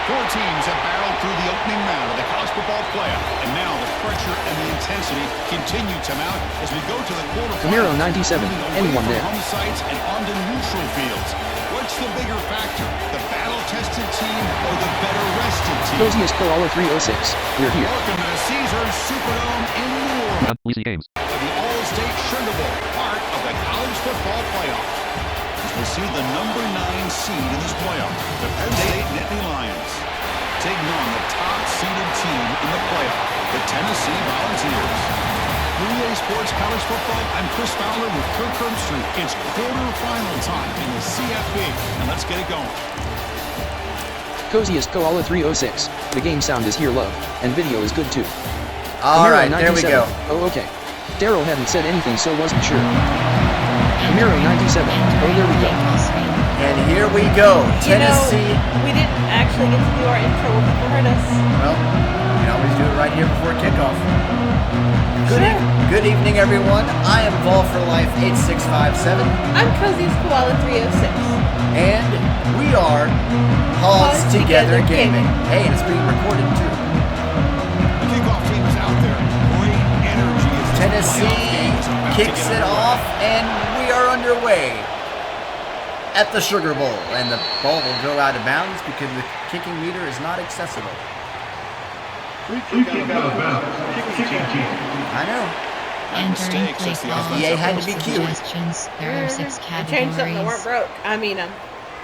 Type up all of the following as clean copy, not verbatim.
Four teams have battled through the opening round of the college football playoff, and now the pressure and the intensity continue to mount as we go to the quarterfinals. Camaro 97, anyone there? Home sites and onto neutral fields. What's the bigger factor, the battle-tested team or the better-rested team? Cozy is Koala 306. We're here. Welcome to the Caesars Superdome in New Orleans. We see games. For the All-State Sugar Bowl, part of the college football playoff. As we see the number 9 seed in this playoff, the Penstate Nittany Lions, taking on the top-seeded team in the playoff, the Tennessee Volunteers. EA Sports College Football, I'm Chris Fowler with Kirk Herbstreit. It's quarterfinal time in the CFB, and let's get it going. Cozy is Koala 306. The game sound is here, love, and video is good too. All Camaro right, there we 97. go. Oh, okay. Daryl hadn't said anything, so wasn't sure. Camaro 97. Oh, there we go. And here we go. Tennessee. We didn't actually get to do our intro when people heard us. Well, we can always do it right here before kickoff. Sure. Good evening, everyone. I am Vol for Life 8657. I'm Cozy's Koala 306. And we are Paws Together Gaming. Hey, and it's being recorded too. The kickoff team is out there. Great energy. As this Tennessee playoff game is about to kicks get it off, and we are underway at the Sugar Bowl. And the ball will go out of bounds because the kicking meter is not accessible. Free kick out of bounds. Kicking team. I know. Entering play call. EA had to be cute. Suggestions. There are 6 They changed something that weren't categories. broke. I mean,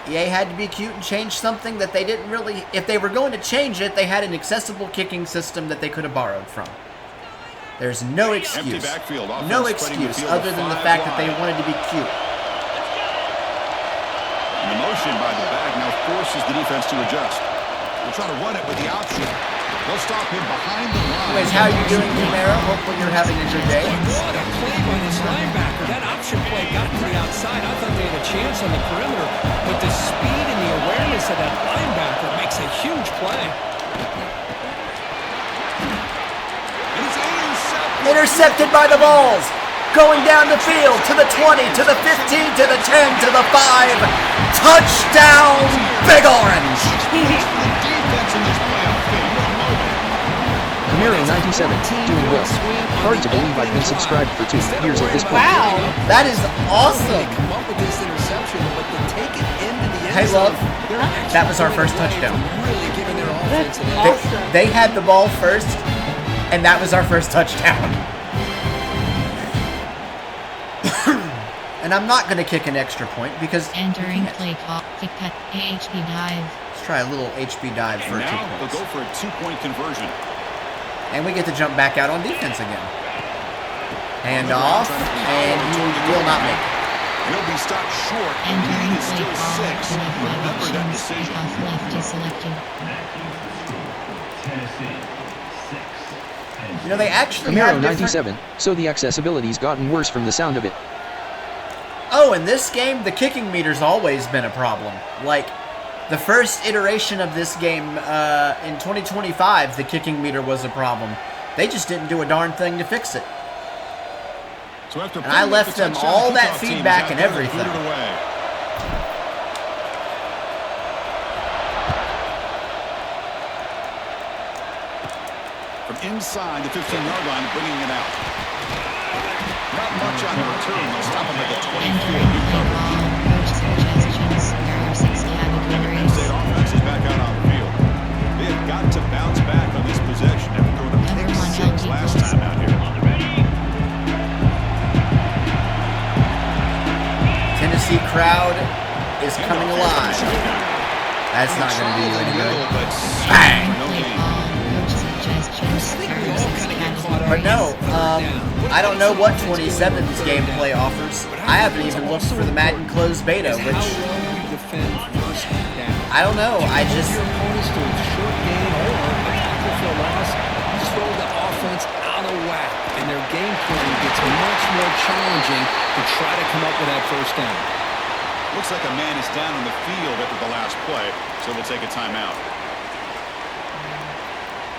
EA had to be cute and change something that they didn't really... If they were going to change it, they had an accessible kicking system that they could have borrowed from. There's no excuse. backfield, offense No spreading the excuse field other to than the 5 fact that they wide. wanted to be cute. And the motion by the back now forces the defense to adjust. They'll try to run it with the option. They'll stop him behind the line. Anyways, how you doing, Camaro? Hopefully you're having a good day. What a play by this linebacker. That option play got to the outside. I thought they had a chance on the perimeter, but the speed and the awareness of that linebacker makes a huge play. And it's Intercepted by the balls. Going down the field to the 20, to the 15, to the 10, to the 5. Touchdown, Big Orange. The defense in this playoff game. Camaro 97. Doing well. Hard to believe I've been subscribed for 2 years at this point. wow. That is awesome. Come up with this interception, but they take it into the end Hey, zone. love. They're an extra That was our point first away touchdown. from really giving their offense an edge. Awesome. They had the ball first, and that was our first touchdown. And I'm not going to kick an extra point because Entering play call. Kick cut. AHP dive. let's try a little HB dive for And 2 now they'll points. go for a 2-point conversion. And we get to jump back out on defense again. Hand off, and you will not make it. He'll be stopped short. The Entering lead is play still call. 6. Remember that decision. Off left is selected. Tennessee 6. You know, they actually Camaro have different... 97. So the accessibility's gotten worse from the sound of it. Oh, in this game, the kicking meter's always been a problem. Like, the first iteration of this game, in 2025, the kicking meter was a problem. They just didn't do a darn thing to fix it. So after And I putting up left the them touchdown, all the that kickoff team is feedback out and there to everything. boot it away. From inside the 15-yard line, bringing it out. Not much on the return. They'll stop him at the 24. Entering play call. Coach suggestions. There are 6 And the Penn categories. State offense is back out on the field. They have got to bounce back on this possession after throwing a pick Everyone 6 help last equals. time out here. Tennessee crowd is coming alive. That's not going to do you any good. Bang! Play call. Coach suggestions. There are 6 categories. But no, I don't know what 27's gameplay offers. I haven't even looked for the Madden closed beta, How which, well you defend first down. I don't know. I just... Your opponents to a short gain or a tackle for a loss, just throw the offense out of whack, and their game plan gets much more challenging to try to come up with that first down. Looks like a man is down on the field after the last play, so we'll take a timeout.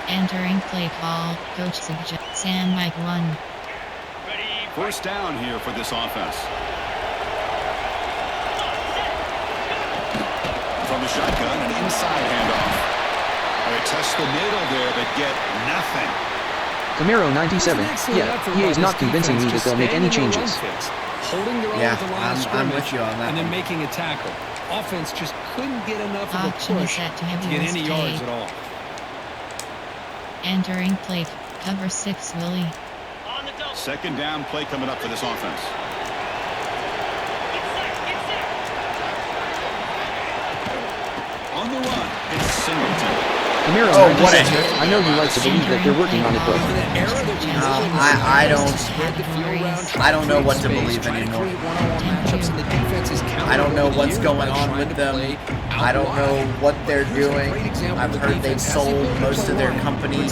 Entering play call. Coach suggests. Sam Mike 1. First down here for this offense. From the shotgun, an inside handoff. test the middle there, but get nothing. Camaro 97. Yeah, EA is not convincing me that they'll make any changes. Holding their own Yeah, at the line of I'm scrimmage with you on that and then one. making a tackle. Offense just couldn't get enough of a Option is push set to to heavy get any risk yards paid. at all. Entering plate. Cover 6 Willie. Second down play coming up for this offense. On the run, it's Singleton. Camaro Oh, what 97. a- I know you like to believe that they're working on it, but I don't know what to believe anymore. I don't know what's going on with them. I don't know what they're doing. I've heard they've sold most of their company to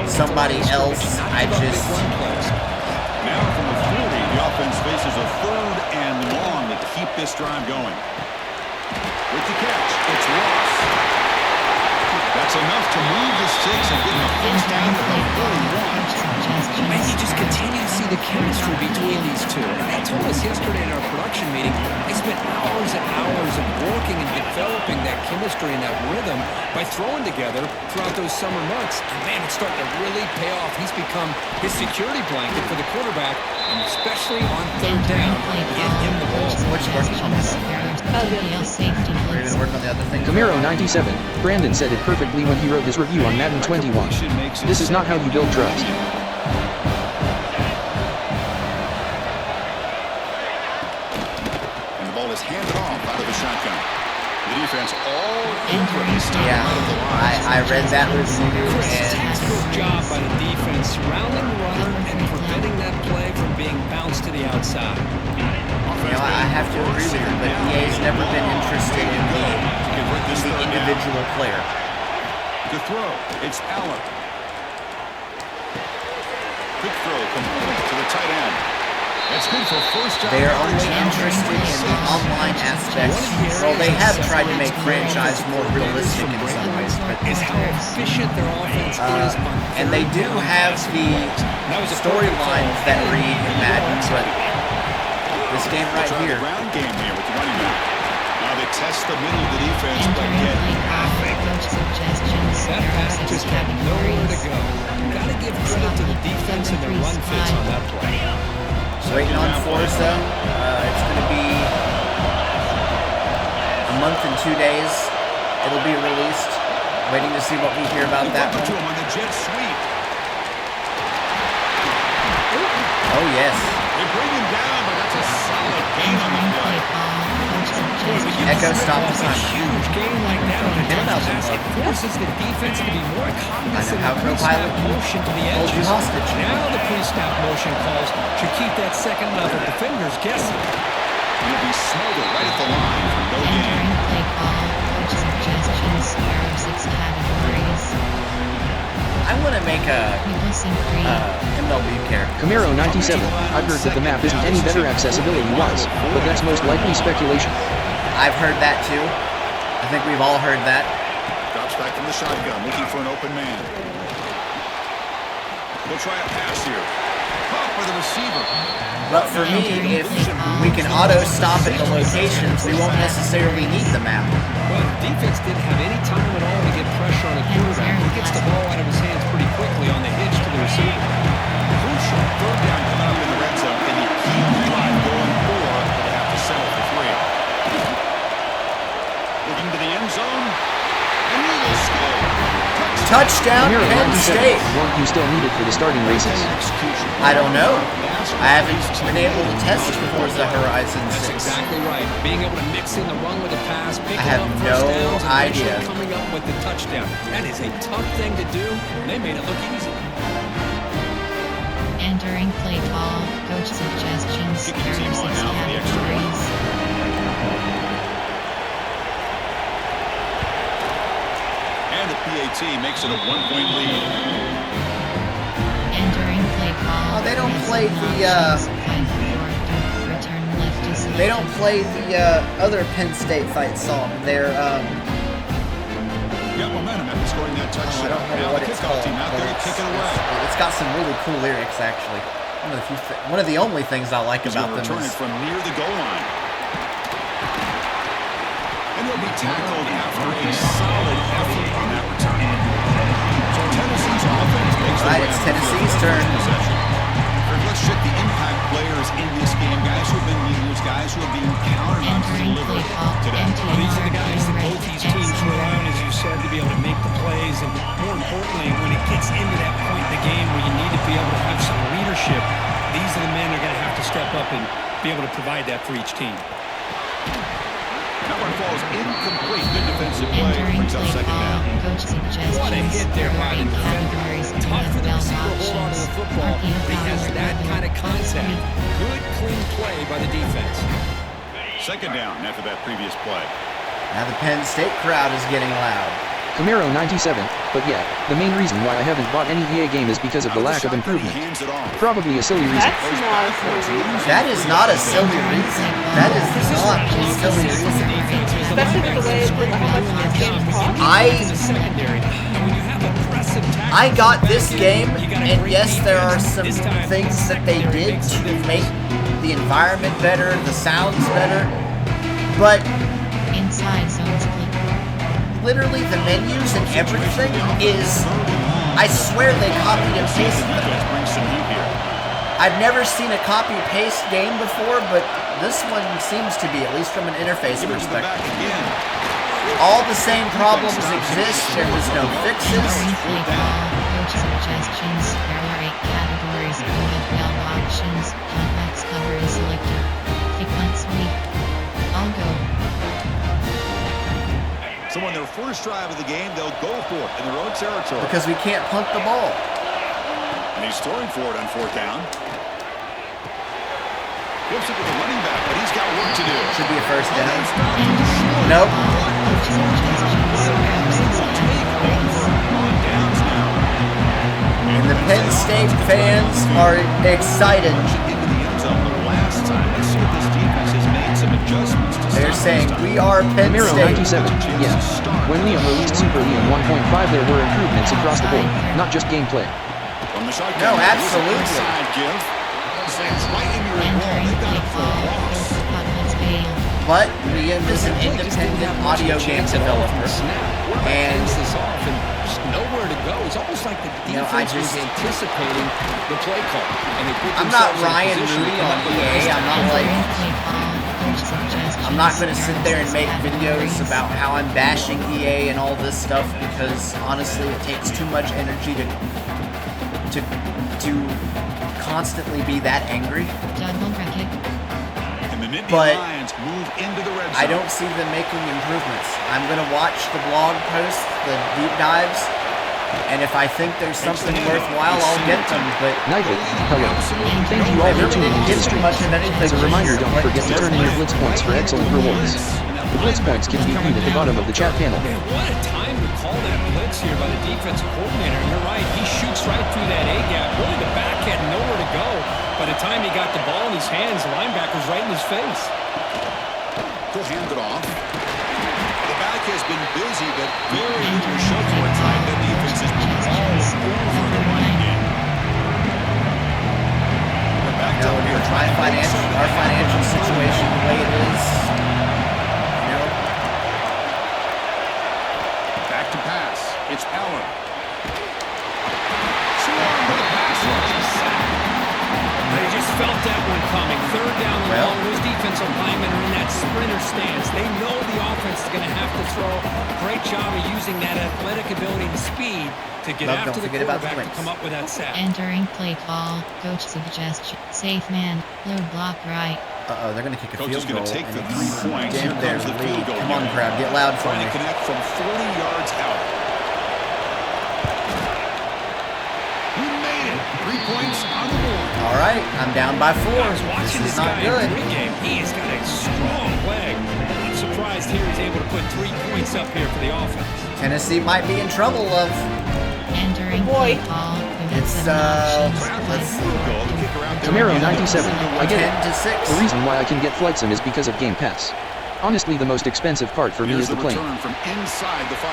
somebody else. I just... Now from the 40, the offense faces a 3rd and long to keep this drive going. With the catch, it's Ross. That's enough to move the sticks and get the first down to the 41. And you just continue to see the chemistry between these two. And they told us yesterday in our production meeting, they spent hours and hours of working and developing that chemistry and that rhythm by throwing together throughout those summer months. And man, it's starting to really pay off. He's become his security blanket for the quarterback, and especially on 3rd down, get him the ball. Which working on that? Safety We're blitz. even working on the other thing. Camaro 97. Brandon said it perfectly when he wrote his review on Madden 21. This is not how you build trust. And the ball is handed off out of the shotgun. The defense all over this time Yeah, out of the line. I read that review and... Good job by the defense surrounding the runner and preventing that play from being bounced to the outside. You know, I have to agree with him, but EA's never been interested in the individual player. To throw, it's Allen. Quick throw complete to the tight end. That's good for first down. They are only interested in the online aspects. Well, they have tried to make franchise more realistic in some ways, but Is how efficient their offense is on and they do have the storylines that read in Madden, but this game right Try here, the ground game here with the running back. Now they test the middle of the defense, but Entering get plate nothing. coach suggestions. that pass Error 6 just had nowhere to go. categories. Got to give credit to the defense and their run fits on that play. waiting on Forza. It's going to be a month and 2 days. It'll be released. Waiting to see what we hear about that To one. him on the jet sweep. Oh, yes. They bring him down, but that's a solid gain on the Entering play. plate coach suggestions. Echo stop the A timer. huge game like that on a Hit him out pass, there. it forces the defense to be more cognizant how of Copilot pre-snap motion to the hold you edges. hostage. Now the pre-snap motion calls should keep that second level defenders guessing. He'll be smothered right at the line for no gain. Entering plate coach suggestions. Error 6 categories. I want to make a Replacing free. MLB character. Camaro 97. I've heard that the map isn't any better accessibility-wise, but that's most likely speculation. I've heard that too. I think we've all heard that. Drops back from the shotgun, looking for an open man. We'll try a pass here. Caught by the receiver. But for me, if we can auto-stop at the locations, we won't necessarily need the map. Well, the defense didn't have any time at all to get pressure on a quarterback. He gets the ball out of his hands pretty quickly on the hitch to the receiver. Crucial third down coming up in the red zone. Can you keep the drive going for? They have to settle for 3. Looking to the end zone. And he will score. Touchdown, Camaro Penn 97. State. Won't you still need it for the starting races? I don't know. I haven't been able to test Forza Horizon That's 6. exactly right. Being able to mix in the run with the pass, picking have up no first downs, and idea. eventually coming up with the touchdown. That is a tough thing to do. They made it look easy. Entering plate ball. Coach suggestions. Kicking Error team 6 on now for the extra point. categories. And the PAT makes it a 1-point lead. Entering plate ball. Oh, they don't play the, Return left to select. They don't play the other Penn State fight song. They're, Got momentum after scoring that I touchdown. don't remember Now what the it's kickoff called. team out but there kicking away. it's got some really cool lyrics, actually. One of the only things I like He's about going to them return is it from near the goal line. And he'll be tackled after a solid effort on that return. step up and be able to provide that for each team. That one falls incomplete. Good defensive play. Entering Brings up play second call. down. Coach suggestions. What a hit there by the Covering defender. categories. Tough for the NFL receiver to hold on to options. the football. Marquee He has power that level. kind of contact. Good, clean play by the defense. Second down after that previous play. Now the Penn State crowd is getting loud. Camaro 97, but yeah, the main reason why I haven't bought any EA game is because of the lack of improvement. Hands it off. Probably a silly reason. That's not a silly reason. That is not a silly reason. That is not a silly reason. Especially with the way how much this game costs. I got this game, and yes, there are some things that they did to make the environment better, the sounds better, but Inside zones click. literally the menus and everything is, I swear they copied and pasted them. Brings some heat here. I've never seen a copy-paste game before, but this one seems to be, at least from an interface Give it to the back perspective. again. All the same problems exist, there was no fixes. Entering play call. Coach suggestions. There are 8 categories. NFL options. Complex cover is selected. Pick one sweep. I'll go. So on their first drive of the game, they'll go for it in their own territory. Because we can't punt the ball. And he's throwing for it on fourth down. Gives it to the running back, but he's got work to do. Should be a first down. Entering Nope. coach suggestions. On downs now. And the Penn State fans are excited. Into the end zone the last time. Let's see if this defense has made some adjustments to They're stop saying, this. we are Penn Camaro State. 97, yeah. When Liam released Super Liam 1.5 there were improvements across the board, not just gameplay. From the shotgun, No, here's an absolutely. inside give. Sands right into your wall. Entering They've got play it for a call. loss. Coach Putman's bail. But Liam is an independent audio game developer. And this off and just nowhere to go. It's almost like the You know, I defense was just- anticipating the play call. And they put I'm not themselves in a Ryan position to Moody come on up with a EA. nice I'm not tackle. like, Play call. Coach suggestions. I'm not going to sit there and make Categories. videos about how I'm bashing EA and all this stuff because honestly it takes too much energy to constantly be that angry. Double bracket. And the Nittany But Lions move into the red zone. I don't see them making improvements. I'm going to watch the blog posts, the deep dives, and if I think there's something worthwhile, I'll get them. But Nightly, hello. Thank you all I for really tuning didn't into get the too stream. much of anything. As a reminder, don't But forget to turn in your Blitz points for excellent rewards. The Blitz points can be viewed at the bottom of the chat panel. Man, what a time to call that blitz here by the defensive coordinator. And you're right, he shoots right through that A-gap. Really, the back had nowhere to go. By the time he got the ball in his hands, the linebacker's right in his face. He'll hand it off. The back has been busy, but very little to show for it tonight. The defense has been all over the running game. We're back you know, down here. with our financial situation the way it is, you know, Back to pass. It's Allen. Swarm with a pass rush. They just felt that one coming. Third down and Well. long. Those defensive linemen are in that sprinter stance. They know the offense is going to have to throw. Great job of using that athletic ability and speed to get Love, after don't the forget about the quarterback to wings. come up with that sack. Entering play call. Coach suggestion. Safe man. Low block right. uh-oh, they're going to kick a Coach is field gonna goal. take And the it's 3 points. damn Here their comes the lead. field goal Come on, unit. crowd, get loud for Trying me. to connect from 40 yards out. He made it. 3 points on the board. All right, I'm down by 4. I was This watching is this not guy good. in pregame. He has got a strong leg. I'm surprised here he's able to put 3 points up here for the offense. Tennessee might be in trouble, love. Entering Boy. play call. It's, let's see. Field goal. The kicker out there Camaro again. 97, I get 10 it. to 6. The reason why I can get Flight Sim is because of Game Pass. Honestly, the most expensive part for me Here's is the plane. return from inside the 5.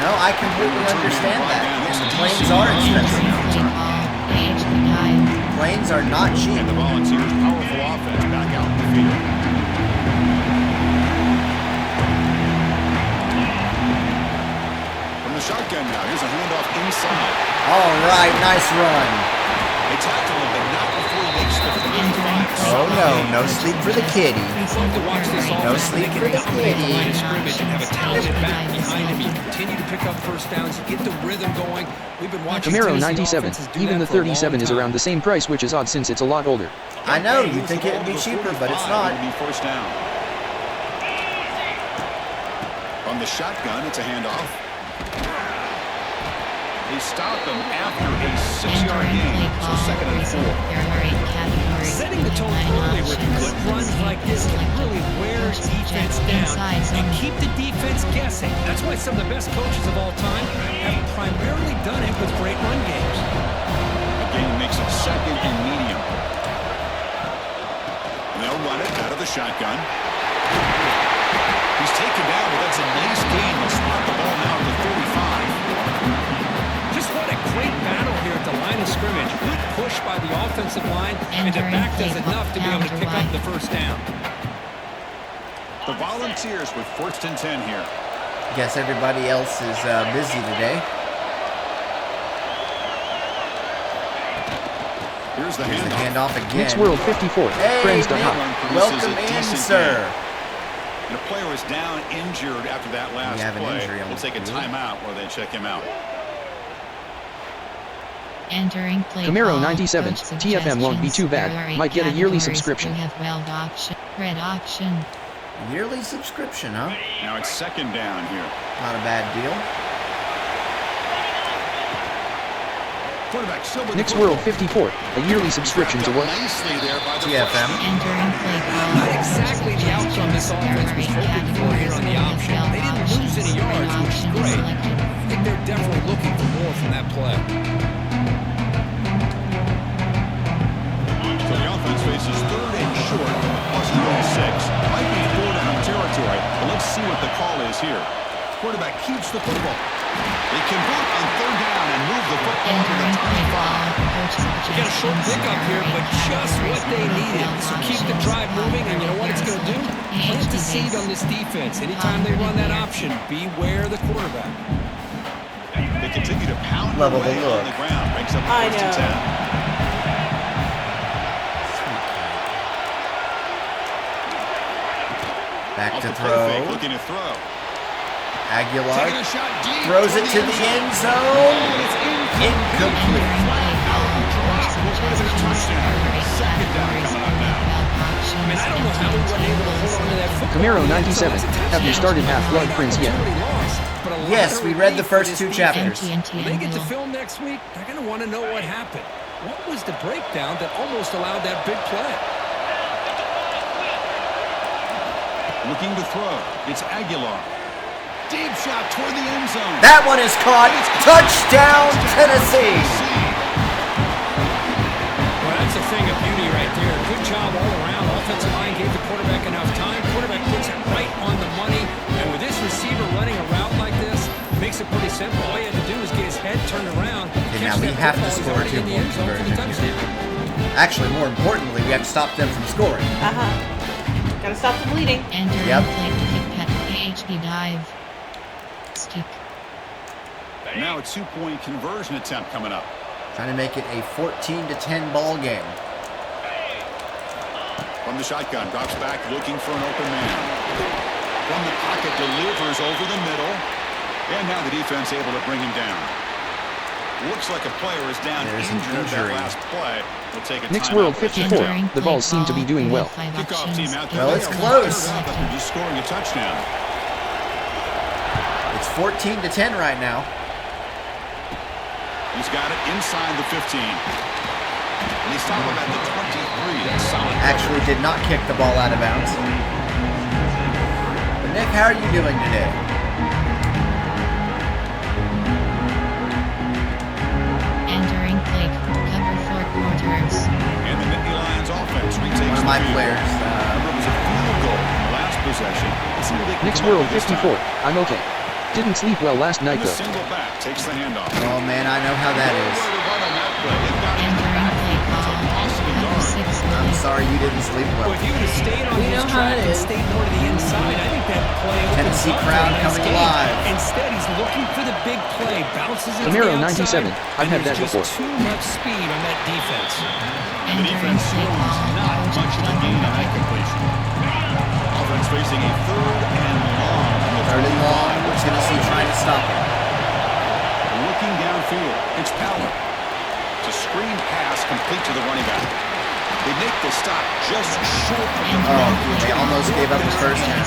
No, I completely understand that. And the planes are expensive. Play call. Age dive. Planes are not cheap. And the Volunteers' powerful offense back out in the field. From the shotgun now, here's a handoff inside. All right, nice run. They tackle him, but not before he makes the 35. Oh no, no sleep for the kitty. Love to watch this No offense. sleep They for can the dominate the line kitty. of scrimmage and have a pound it back behind him. You continue to pick up first downs. You get the rhythm going. We've been watching Camaro Tennessee 97. offenses do Even that the for a long 37 is time. around the same price, which is odd since it's a lot older. I know, you'd think it would be cheaper, but it's not. It'll be first down. On the shotgun, it's a handoff. They stopped them after a 6-yard gain, so second and 4. There are 8 categories. Setting the tone early with good runs like this can really wear defense down and keep the defense guessing. That's why some of the best coaches of all time have primarily done it with great run games. Again, makes it second and medium. And they'll run it out of the shotgun. He's taken down, but that's a nice gain. They'll spot the ball now at the 35. Just what a great battle here at the line of scrimmage. Good push by the offensive line, and the back does enough to be able to pick up the first down. The Volunteers with first and 10 here. Guess everybody else is busy today. Here's the Here's the handoff. handoff again. Mixed World 54. Hey, Friends to Nick. hop. Welcome in, sir. And a player was down injured after that last You have an play. injury on We'll the take a field. timeout while they check him out. Entering play Camaro call. 97. Coach TFM won't be too suggestions. There are bad. 8 Might get a yearly categories. subscription. We have weld option, red option. Yearly subscription, huh? Now it's second down here. Not a bad deal. Quarterback still with Mixed the World football. 54. A yearly subscription to what? Nicely there by the TFM. Entering play call. Not exactly the outcome this offense was hoping for here on the option. They didn't lose any yards, which is great. I think they're definitely looking for more from that play. So the offense faces third and short, plus 6. Might be four down territory, but let's see what the call is here. Quarterback keeps the football. They convert on third down and move the football to the Entering play call. 25. Coach You got a short suggestions. pickup There here, are but 8 just what they categories. needed. Weld So keep the options. drive moving, and you know what it's going to do? Plant the seed on this defense. Anytime they run that option, beware the quarterback. They continue to pound Level away the on look. the ground. Breaks up the I first and know. 10. Back Off to the play fake, throw. looking to throw. Aguilar Taking a shot deep. throws it to the end zone. Incomplete. Entering play call. Coach suggestions. There are 8 Second down categories. coming up We now. have weld options. I mean, I don't know how we weren't able to hold on to that football. Camaro 97. Have you started Half-Blood Prince yet? Yes, we read the first 2 chapters. AT&T When they get to Angle. film next week, they're going to want to know what happened. What was the breakdown that almost allowed that big play? Looking to throw. It's Aguilar. Deep shot toward the end zone. That one is caught. Touchdown, Tennessee. Well, that's a thing of beauty right there. Good job all around. Offensive line gave the quarterback enough time. Quarterback puts it right on the money. And with this receiver running a route like this, makes it pretty simple. All you had to do was get his head turned around. Okay, now catch we that have to football, he's score already 2 in the end points zone for the conversion. touchdown. Actually, more importantly, we have to stop them from scoring. Gotta stop the bleeding. Entering Yep. play kick pet AHD dive. Stick. Now a 2-point conversion attempt coming up. Trying to make it a 14-10 ball game. From the shotgun, drops back looking for an open man. From the pocket, delivers over the middle. And now the defense able to bring him down. Looks like a player is down There's an injured that injury. last play. We'll take a Mixed timeout. World We'll check 54. it out. Entering The play Balls seem to be call. doing We well. have 5 Kickoff options. team out there. Well, it's close. He's scoring a touchdown. It's 14-10 right now. He's got it inside the 15. And he's stopped him at the 23. That's solid. Actually did not kick the ball out of bounds. But Nick, how are you doing today? Entering play cover 4 quarters. And the Nittany Lions offense retakes One of my the field. players. Remember, it was a field goal in the last possession. Let's see what they can Mixed come up World with this 54. time. I'm okay. Didn't sleep well last night And the though. single back takes the handoff. Oh man, I know how that is. Entering play call. Cover 6 I'm 9. sorry you didn't sleep Well, well. if he would have stayed on We his know how track it and is. stayed more to the inside, I think that play opens Tennessee up for crowd a nice coming game. alive. Instead, he's looking for the big play, bounces into Camaro the outside, 97. I've and had there's that just before. too much speed on that defense. And the Entering defense play slows call. not much of a gain on that completion. Offense facing a third and long. Third and long. stop him. Looking downfield, it's Power. It's a screen pass complete to the running back. They make the stop just short of the Oh, they almost gave up the first down.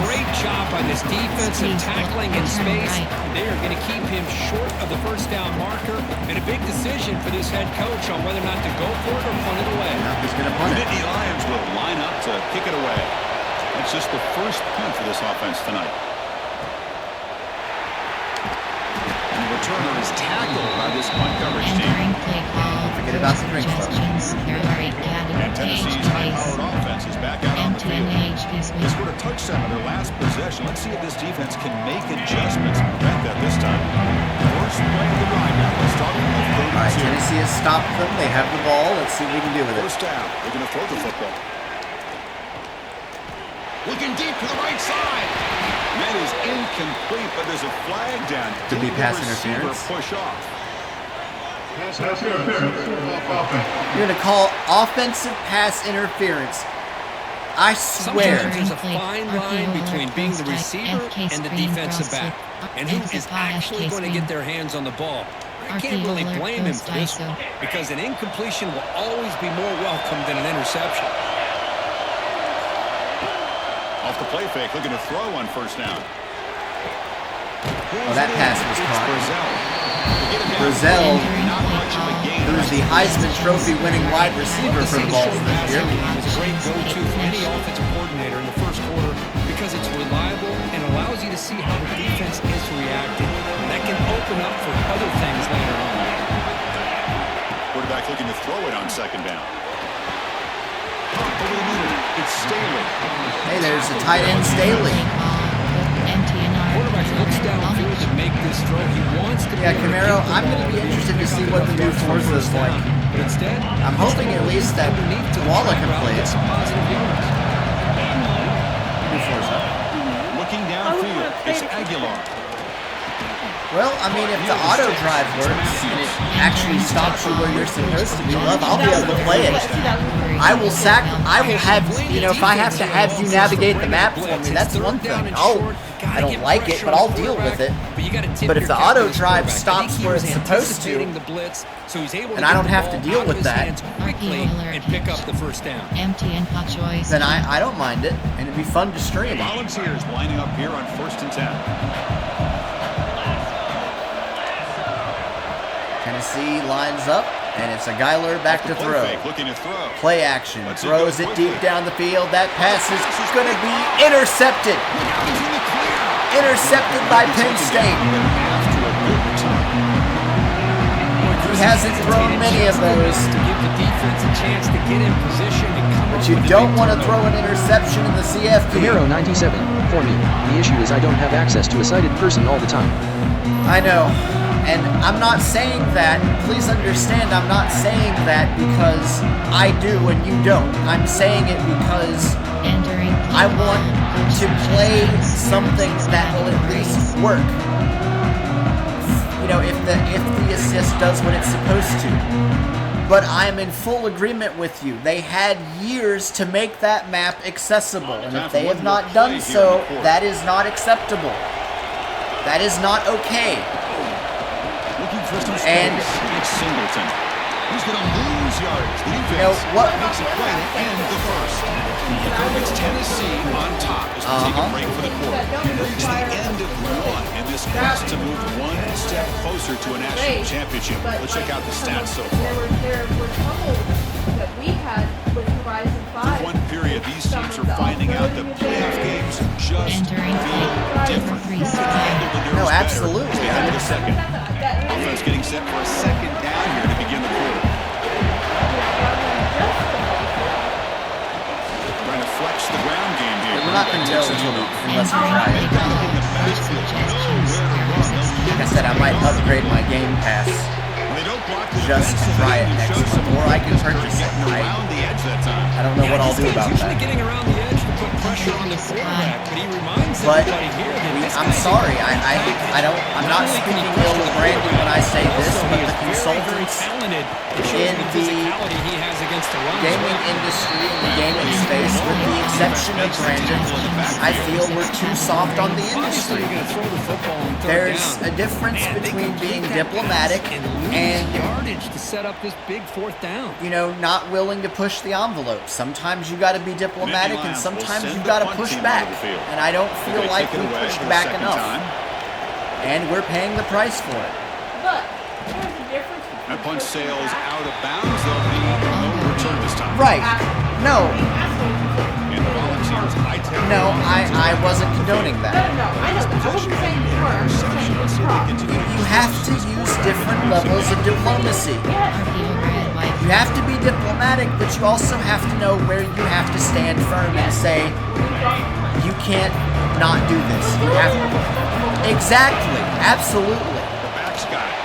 Great job by this defensive tackling in space. They are going to keep him short of the first down marker. And a big decision for this head coach on whether or not to go for it or punt it away. Now he's going to punt The it. Nittany Lions will line up to kick it away. That's just the first punt for this offense tonight. And the returner is tackled by this punt coverage team. Forget about the drink club. And Tennessee's high-powered offense is back out on the field. They scored a touchdown on their last possession. Let's see if this defense can make adjustments and prevent that this time. First play of the drive now, starting with 32. All right, Tennessee has stopped them. They have the ball. Let's see what we can do with it. First down. They're going to throw the football. Looking deep to the right side. That is incomplete, but there's a flag down. Could be pass Receiver interference. push off. Pass interference. Offense. You're going to call offensive pass interference. I swear. Sometimes there's a fine line between being the receiver and the defensive back. And who is actually going to get their hands on the ball. I can't really blame him for this one, because an incompletion will always be more welcome than an interception. Off the play fake, looking to throw on first down. Oh, that pass was It's caught. Brazell. Brazell, Not much of a gain. who's the Heisman Trophy winning wide receiver for the Balls this year. It's a great go-to for any offensive coordinator in the first quarter because it's reliable and allows you to see how the defense is reacting. And that can open up for other things later on. Quarterback looking to throw it on second down. Over the middle, it's Staley. Hey, there's the tight end Staley. Quarterback looks downfield to make this throw. He wants to. Yeah, Camaro, I'm going to be interested to see what the new Forza is like. But instead, I'm hoping at least that Walla can play it. some positive yards. New Forza. Looking downfield, it's Aguilar. Well, I mean, if the auto drive works and it actually stops you where you're supposed to be, love, I'll be able to play it. I will have, you know, if I have to have you navigate the map for me, that's one thing. I don't like it, but I'll deal with it. But if the auto drive stops where it's supposed to, and I don't have to deal with that, and pick up the first down. then I don't mind it, and it'd be fun to stream. Volunteers lining up here on 1st and 10. Tennessee lines up, and it's a Geiler back to throw. Looking to throw. Play action, throws it deep down the field. That pass is going to be intercepted. Intercepted by Penn State. He hasn't thrown many of those. To give the defense a chance to get in position and come But up you with a don't big want to play. throw an interception in the CFP. Camaro 97, for me, the issue is I don't have access to a sighted person all the time. I know. And I'm not saying that, please understand, I'm not saying that because I do and you don't. I'm saying it because I want to play something that will at least work. You know, if the assist does what it's supposed to. But I'm in full agreement with you. They had years to make that map accessible. And if they have not done so, that is not acceptable. That is not okay. And it's Singleton. Who's going to lose yards? The defense you know what? makes a play to end the first. It's Tennessee on top as we take a break for the quarter. It's the end of one in this quest to move one step closer to a national championship. Let's check out the stats so far. There were troubles that we had with Horizon 5. For one period, these teams are finding out that playoff games just feel different. No, absolutely. They head to the second. Offense getting set for a second down here to begin the quarter. Trying to flex the ground game here. We're not going to know unless we try it. Like I said, I might upgrade my Game Pass just to try it next month, or I can purchase it. I don't know what I'll do about Usually that. getting around the edge to put pressure on the quarterback, but he reminds But everybody here that I'm sorry, I'm not speaking ill of Brandon when I say this, but the consultants in the gaming industry, in the gaming space, with the exception of Brandon, I feel we're too soft on the industry. There's a difference between being diplomatic and, to set up this big fourth down. you know, not willing to push the envelope. Sometimes you got to be diplomatic, and sometimes you got to push back. And I don't feel like we pushed back enough. And we're paying the price for it. But there's a difference between That punt sails out of bounds. There'll be no return this time. Right. No. And the Volunteers high-tech. No, I wasn't condoning No, that. no, I know. I wasn't saying you were. I'm just saying it's wrong. You have to use different levels of diplomacy. You have to be diplomatic, but you also have to know where you have to stand firm and say, you can't not do this. You have to. Exactly. Absolutely. The back's got it.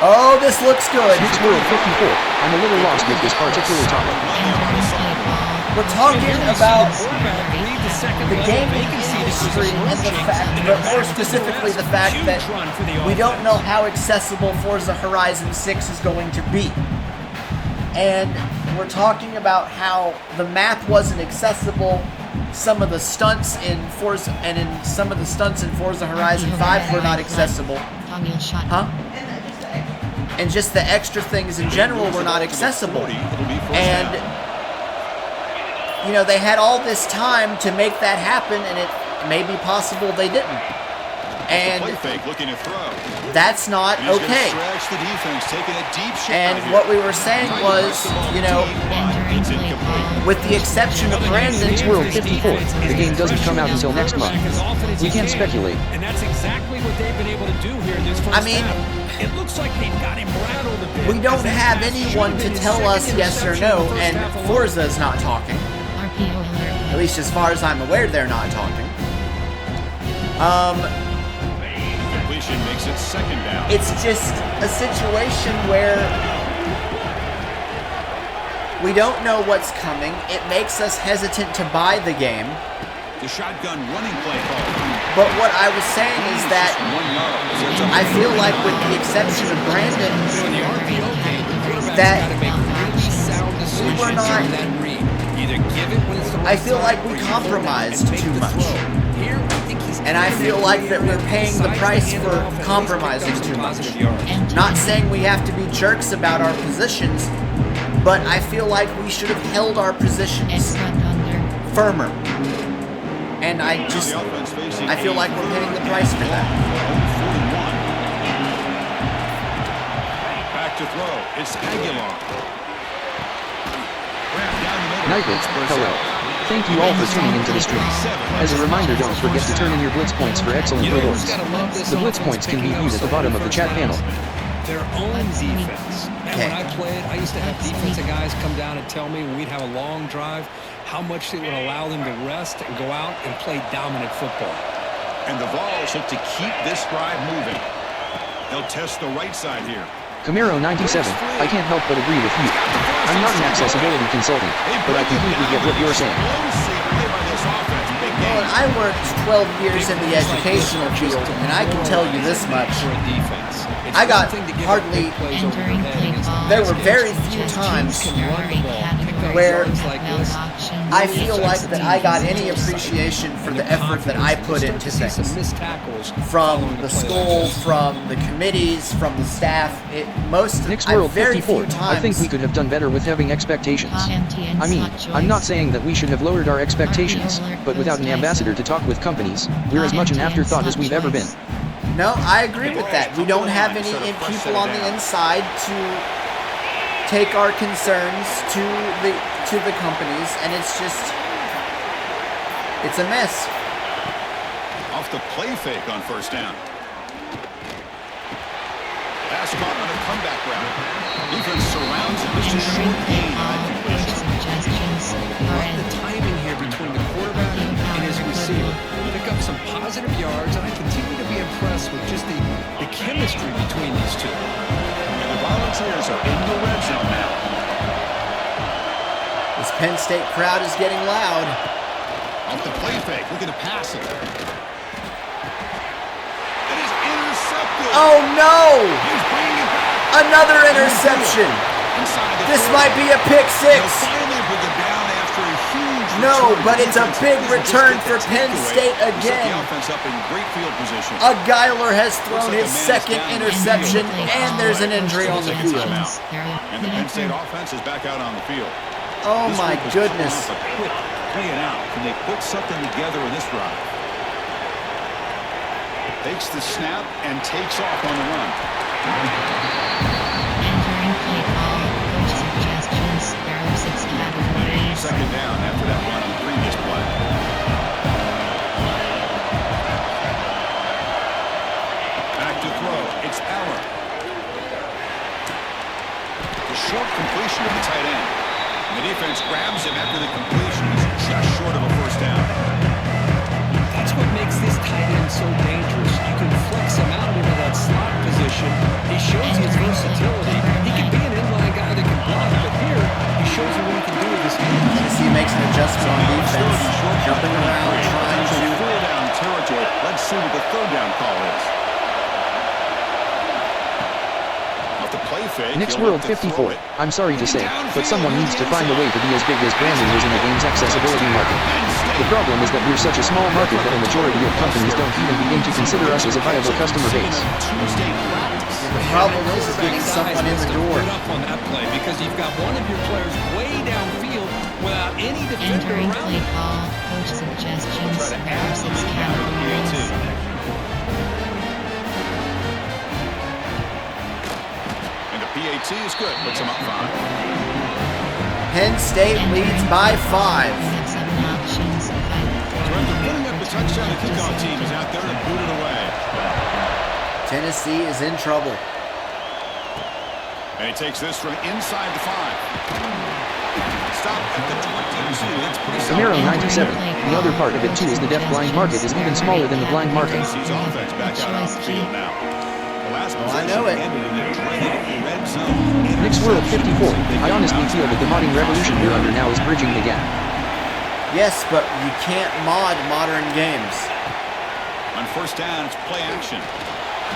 Oh, this looks good. Mixed World 54. I'm a little lost with this particular topic. We're talking about the gaming industry and the fact, but more specifically the fact that we don't know how accessible Forza Horizon 6 is going to be. And we're talking about how the map wasn't accessible. Some of the stunts in Forza Horizon 5 were not accessible. Huh? And just the extra things in general were not accessible. And you know, they had all this time to make that happen, and it may be possible they didn't. And that's not okay. And what we were saying was, you know, with the exception of Brandon, Mixed World 54. The game doesn't come out until next month. We can't speculate. And that's exactly what they've been able to do here in this first I mean, half. It looks like they've got him rattled a bit. we don't have anyone to tell us yes or no, and Forza's not talking. At least as far as I'm aware, they're not talking. Completion makes it second down. It's just a situation where we don't know what's coming. It makes us hesitant to buy the game. The shotgun running play call. But what I was saying is that I feel like with the exception of Brandon, that we were not, I feel like we compromised too much. And I feel like that we're paying the price for compromising too much. Not saying we have to be jerks about our positions, but I feel like we should have held our positions firmer. And I feel like we're paying the price for that. Back to throw. It's Aguilar. Nightwitch, hello. Thank you all for tuning into the stream. As a reminder, don't forget to turn in your blitz points for excellent rewards. The blitz points can be viewed at the bottom of the chat panel. Their own defense. And when I played, I used to have defensive guys come down and tell me when we'd have a long drive how much it would allow them to rest and go out and play dominant football. And the Vols look to keep this drive moving. They'll test the right side here. Camaro 97, I can't help but agree with you. I'm not an accessibility consultant, but I completely get what you're saying. Well, I worked 12 years in the educational field, and I can tell you this much. I got hardly, there were very few times where I feel like that I got any appreciation for the effort that I put into things. From the school, from the committees, from the staff. Mixed World 54, I think we could have done better with having expectations. I mean, I'm not saying that we should have lowered our expectations, but without an ambassador to talk with companies, we're as much an afterthought as we've ever been. No, I agree with that. We don't have any people on the inside to take our concerns to the companies, and it's a mess. Off the play fake on first down. Pass caught on a comeback route. Defense surrounds him. It's just short gain on that completion. The timing here between the quarterback and his receiver. Pick up some positive yards, and I continue to be impressed with just the chemistry between these two. And the Volunteers are in the red zone now. This Penn State crowd is getting loud. Off the play fake, looking to pass it. It is intercepted. Oh no! He's bringing it back. Another interception. This might be a pick six. Finally bring it down after a huge No, return. but it's a big return for Penn State again. The offense up in great field position. A Geiler has thrown his second interception, and there's an injury on the field. And the Penn State offense is back out on the field. Oh This my group is goodness. coming off a quick play it out. Can they put something together in this drive? Takes the snap and takes off on the run. Entering play call. Coach suggestions. There are 6 categories. Second down after that run on the previous play. Back to throw. It's Allen. The short completion of the tight end. The defense grabs him after the completion. He's just short of a first down. That's what makes this tight end so dangerous. You can flex him out into that slot position. He shows his versatility. He can be an inline guy that can block, but here he shows you what he can do with his hands. Tennessee makes an adjustment on defense, jumping around, trying to. Four down territory. Let's see what the third down call is. Off the play fake. Nick's he'll World look to throw 54. it. I'm sorry to say, but someone needs to find a way to be as big as Brandon was in the game's accessibility market. The problem is that we're such a small market that a majority of companies don't even begin to consider us as a viable customer base. The problem is getting someone in the door. Up on that play because you've got one of your players way downfield without any defender Entering around play him. call. Coach suggestions. There are 6 categories. And the PAT is good. Puts him up 5. Penn State leads by 5. We have 7 options. So after putting up the touchdown, the kickoff team is out there to boot it away. Tennessee is in trouble. And he takes this from inside the 5. Stop at the 22. That's pretty solid. Camaro 97. The other part of it too is the deaf-blind market is even smaller than the blind market. Tennessee's offense back out on the field now. The last I know it. ended in a dreaded red zone. Nick's World 54. I honestly feel that the modding revolution we're under now is bridging the gap. Yes, but you can't mod modern games. On first down, it's play action.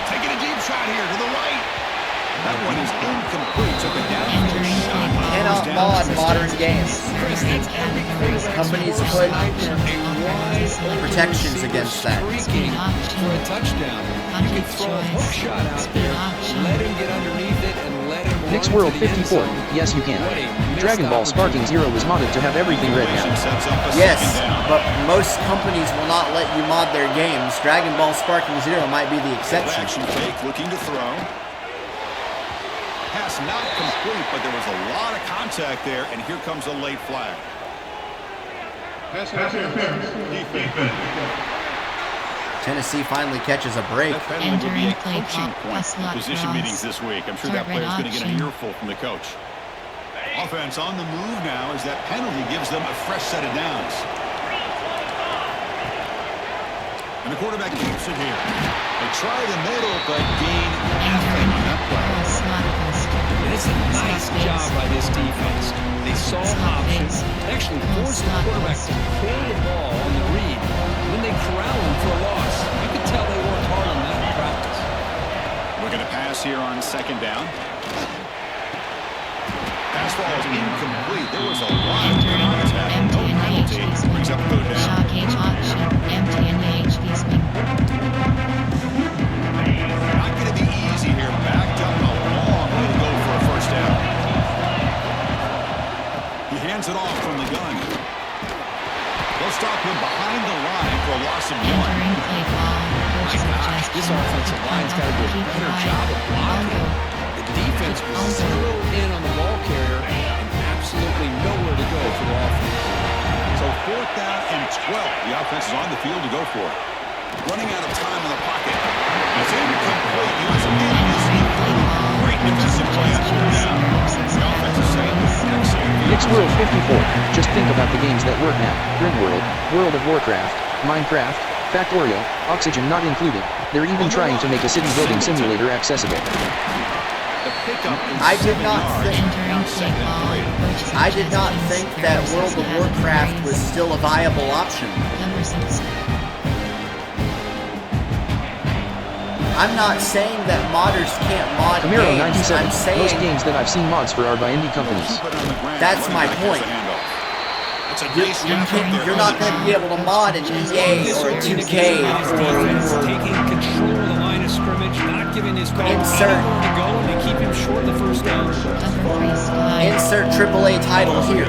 Taking a deep shot here to the right. That one is incomplete. Took a downfield shot. Cannot mod modern games. There are 8 categories. Companies put protections against that. Speed For a option. touchdown, you can throw a hook shot out there, let him get underneath it, and let him Nick's run World to the end 54. zone. Yes, you can. What a missed Dragon Ball Sparking Zero was modded to have everything red now. Sets up a Yes, second down. but most companies will not let you mod their games. Dragon Ball Sparking Zero might be the exception. Action fake, looking to throw. Pass not complete, but there was a lot of contact there, and here comes a late flag. Pass interference. Defense. Tennessee finally catches a break. That penalty would be a Entering play coaching clock, point plus in lot position cross. meetings this week. I'm sure that Start red player's going to get an option. earful from the coach. Offense on the move now as that penalty gives them a fresh set of downs. And the quarterback keeps it here. They try the middle, but gain nothing on that play. And it's a nice job by this defense. They saw options, actually forced the quarterback to pull the ball on the read. When they corral him for a loss, you could tell they worked hard on that in practice. Looking to pass here on second down. Pass ball is incomplete. There was a lot of contact. No penalty. Brings up third down. Shock H option. Empty and HV swing. Not going to be easy here. Backed up a long way to go for a first down. He hands it off from the gun. They'll stop him behind the line for a loss of 1. Entering play call. Coach Gosh, this offensive line's got to do a better job of blocking. The defense was zeroed in on the ball carrier and absolutely nowhere to go for the offense. So 4th down and 12. The offense is on the field to go for it. Running out of time in the pocket. It's incomplete. He was in his great defensive play on 4th down. The offense is saying Nick's World 54. Just think about the games that work now. Grimworld, World of Warcraft, Minecraft, Factorio, Oxygen not included. They're even trying to make a city building simulator accessible. I did not think that World of Warcraft was still a viable option. I'm not saying that modders can't mod Camaro games. 97. I'm saying Most games that I've seen mods for are by indie companies. that's my point. You're not going to be able to mod an EA or a 2K or taking control of the line of scrimmage, not giving his guy Insert. to go and to keep him short of the first down. insert AAA title here.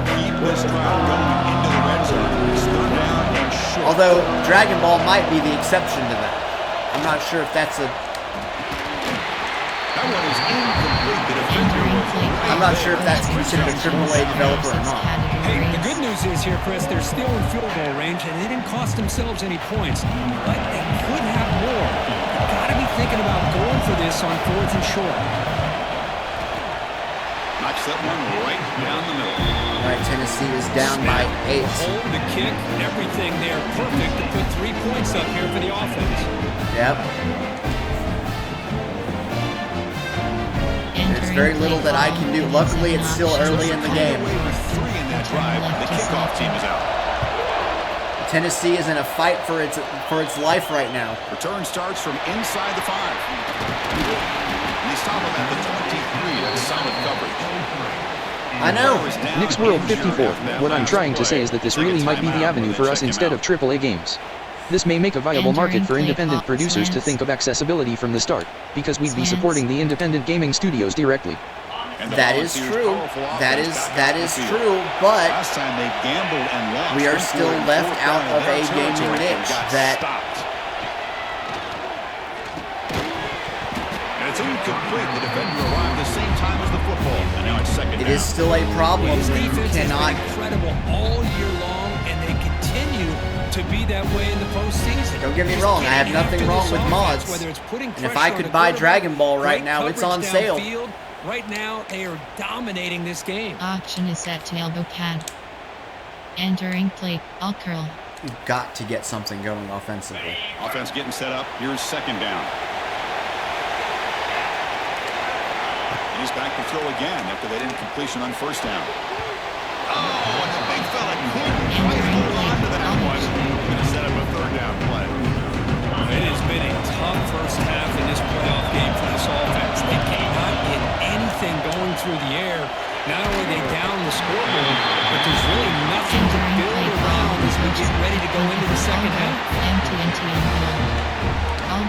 Although Dragon Ball might be the exception to that. I'm not sure if that's a. I'm not sure if that's considered a AAA developer or not. Hey, the good news is here, Chris, they're still in field goal range, and they didn't cost themselves any points. But they could have more. You've got to be thinking about going for this on 4th and short. Knocks that one right down the middle. All right, Tennessee is down by 8. Hold the kick, everything there perfect to put 3 points up here for the offense. Yep. There's very little that I can do. Luckily, it's still early in the game. The kickoff team is out. Tennessee is in a fight for its life right now. Return starts from inside the 5. And they stop him at the 23. That's solid coverage. I know. Nick's World 54. What I'm trying to say is that this really might be the avenue for us instead of AAA games. This may make a viable market for independent producers to think of accessibility from the start, because we'd be supporting the independent gaming studios directly. That is true. That is true, but we are still left out of a gaming niche that it's incomplete. The defender arrived the same time as the football, and now it's second down. it is still a problem His when you defense has cannot. been incredible all year long, and they continue to be that way in the postseason. Don't get me wrong, I have nothing wrong with mods. And if I could buy Dragon Ball right now, it's on sale. Right now, they are dominating this game. Auction is at tailbow pad. Entering play, all curl. You've got to get something going offensively. Offense getting set up. Here's second down. He's back to throw again after that incompletion on first down. Oh, and the big fella couldn't quite hold on to that one. Going to set up a third down play. It has been a tough first half in this playoff game for this offense. They cannot get anything going through the air. Not only are they down the scoreboard, but there's really nothing to build around as we get ready to go into the second half.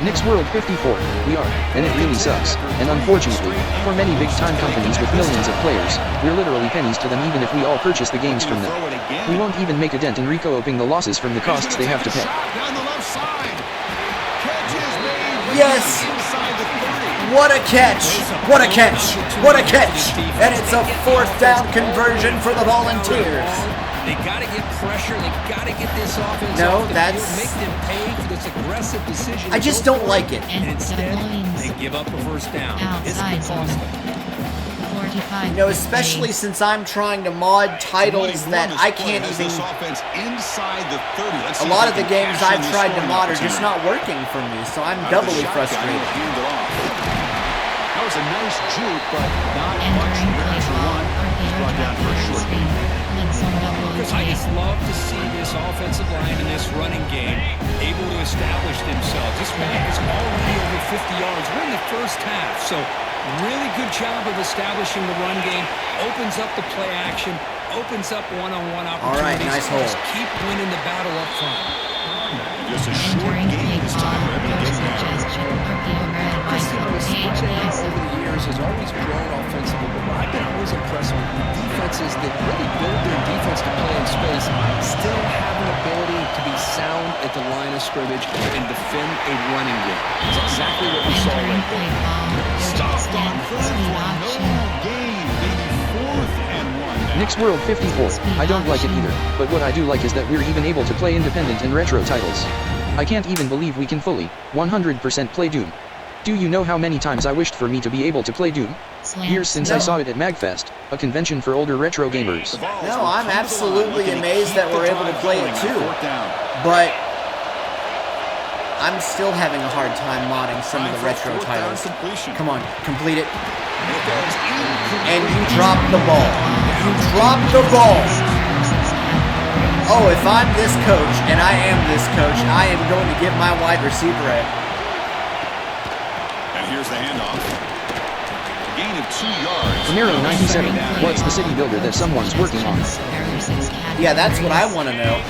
Nick's World 54. We are, and it really sucks. And unfortunately, for many big-time companies with millions of players, we're literally pennies to them even if we all purchase the games from them. We won't even make a dent in recouping the losses from the costs they have to pay. Down the left side. Catch is made. Yes! Inside the 30. What a catch! What a catch! What a catch! And it's a 4th down conversion for the Volunteers. They got to get pressure. They got to get this offense No, off the that's- field, make them pay for this aggressive decision. I just don't like it. And instead, they give up a first down. This Outside could cost them. 45. You know, especially since I'm trying to mod titles that I can't even. This offense inside the 30. Let's see A if lot they of the can games cash in I've this tried to scoring mod are just opportunity. not working for me, so I'm Out of doubly the shotgun, frustrated. hand it off. That was a nice juke, but not much Entering there. play After ball, one, he's RPO brought down for a short gain. Chris, I just love to see this offensive line in this running game able to establish themselves. This man is already over 50 yards. We're in the first half, so really good job of establishing the run game. Opens up the play action, opens up one-on-one opportunities. All right, nice hold. Just keep winning the battle up front. Just a short gain this time. Chris, you know, this over the years has always grown offensively, but I've been always impressed with defenses that really build their defense to play in space, still have an ability to be sound at the line of scrimmage and defend a running game. It's exactly what we saw right there. Stopped on third for no gain. Maybe 4th and 1. Nick's World 54. I don't like it either, but what I do like is that we're even able to play independent and retro titles. I can't even believe we can fully, 100% play Doom. Do you know how many times I wished for me to be able to play Doom? Years since I saw it at MagFest, a convention for older retro gamers. No, I'm absolutely amazed that we're able to play it too. But I'm still having a hard time modding some of the retro titles. Come on, complete it. And you dropped the ball. You dropped the ball. Oh, if I'm this coach, and I am this coach, I am going to give my wide receiver a... And here's the handoff. Gain of 2 yards. Camaro 97. What's the city builder that someone's working on? Yeah, that's what I want to know.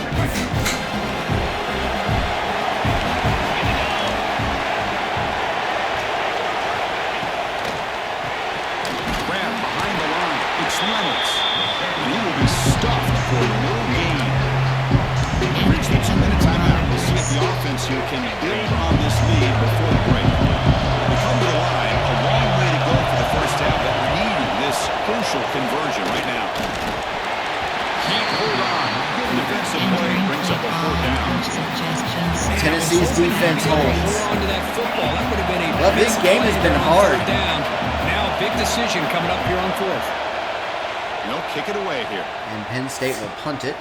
Grab behind the line. It's Lennox. And he will be stuffed for no gain. Reach the 2-minute timeout. We'll see if the offense here can build on this lead before the break. We come to the line. A long way to go for the first half, but needing this crucial conversion right now. Can't hold on. Good defensive play brings up a 4th down. Tennessee's defense holds. Onto that football. That would have been a Well, this game has been hard. down. Now a big decision coming up here on 4th. No, kick it away here. And Penn State will punt it.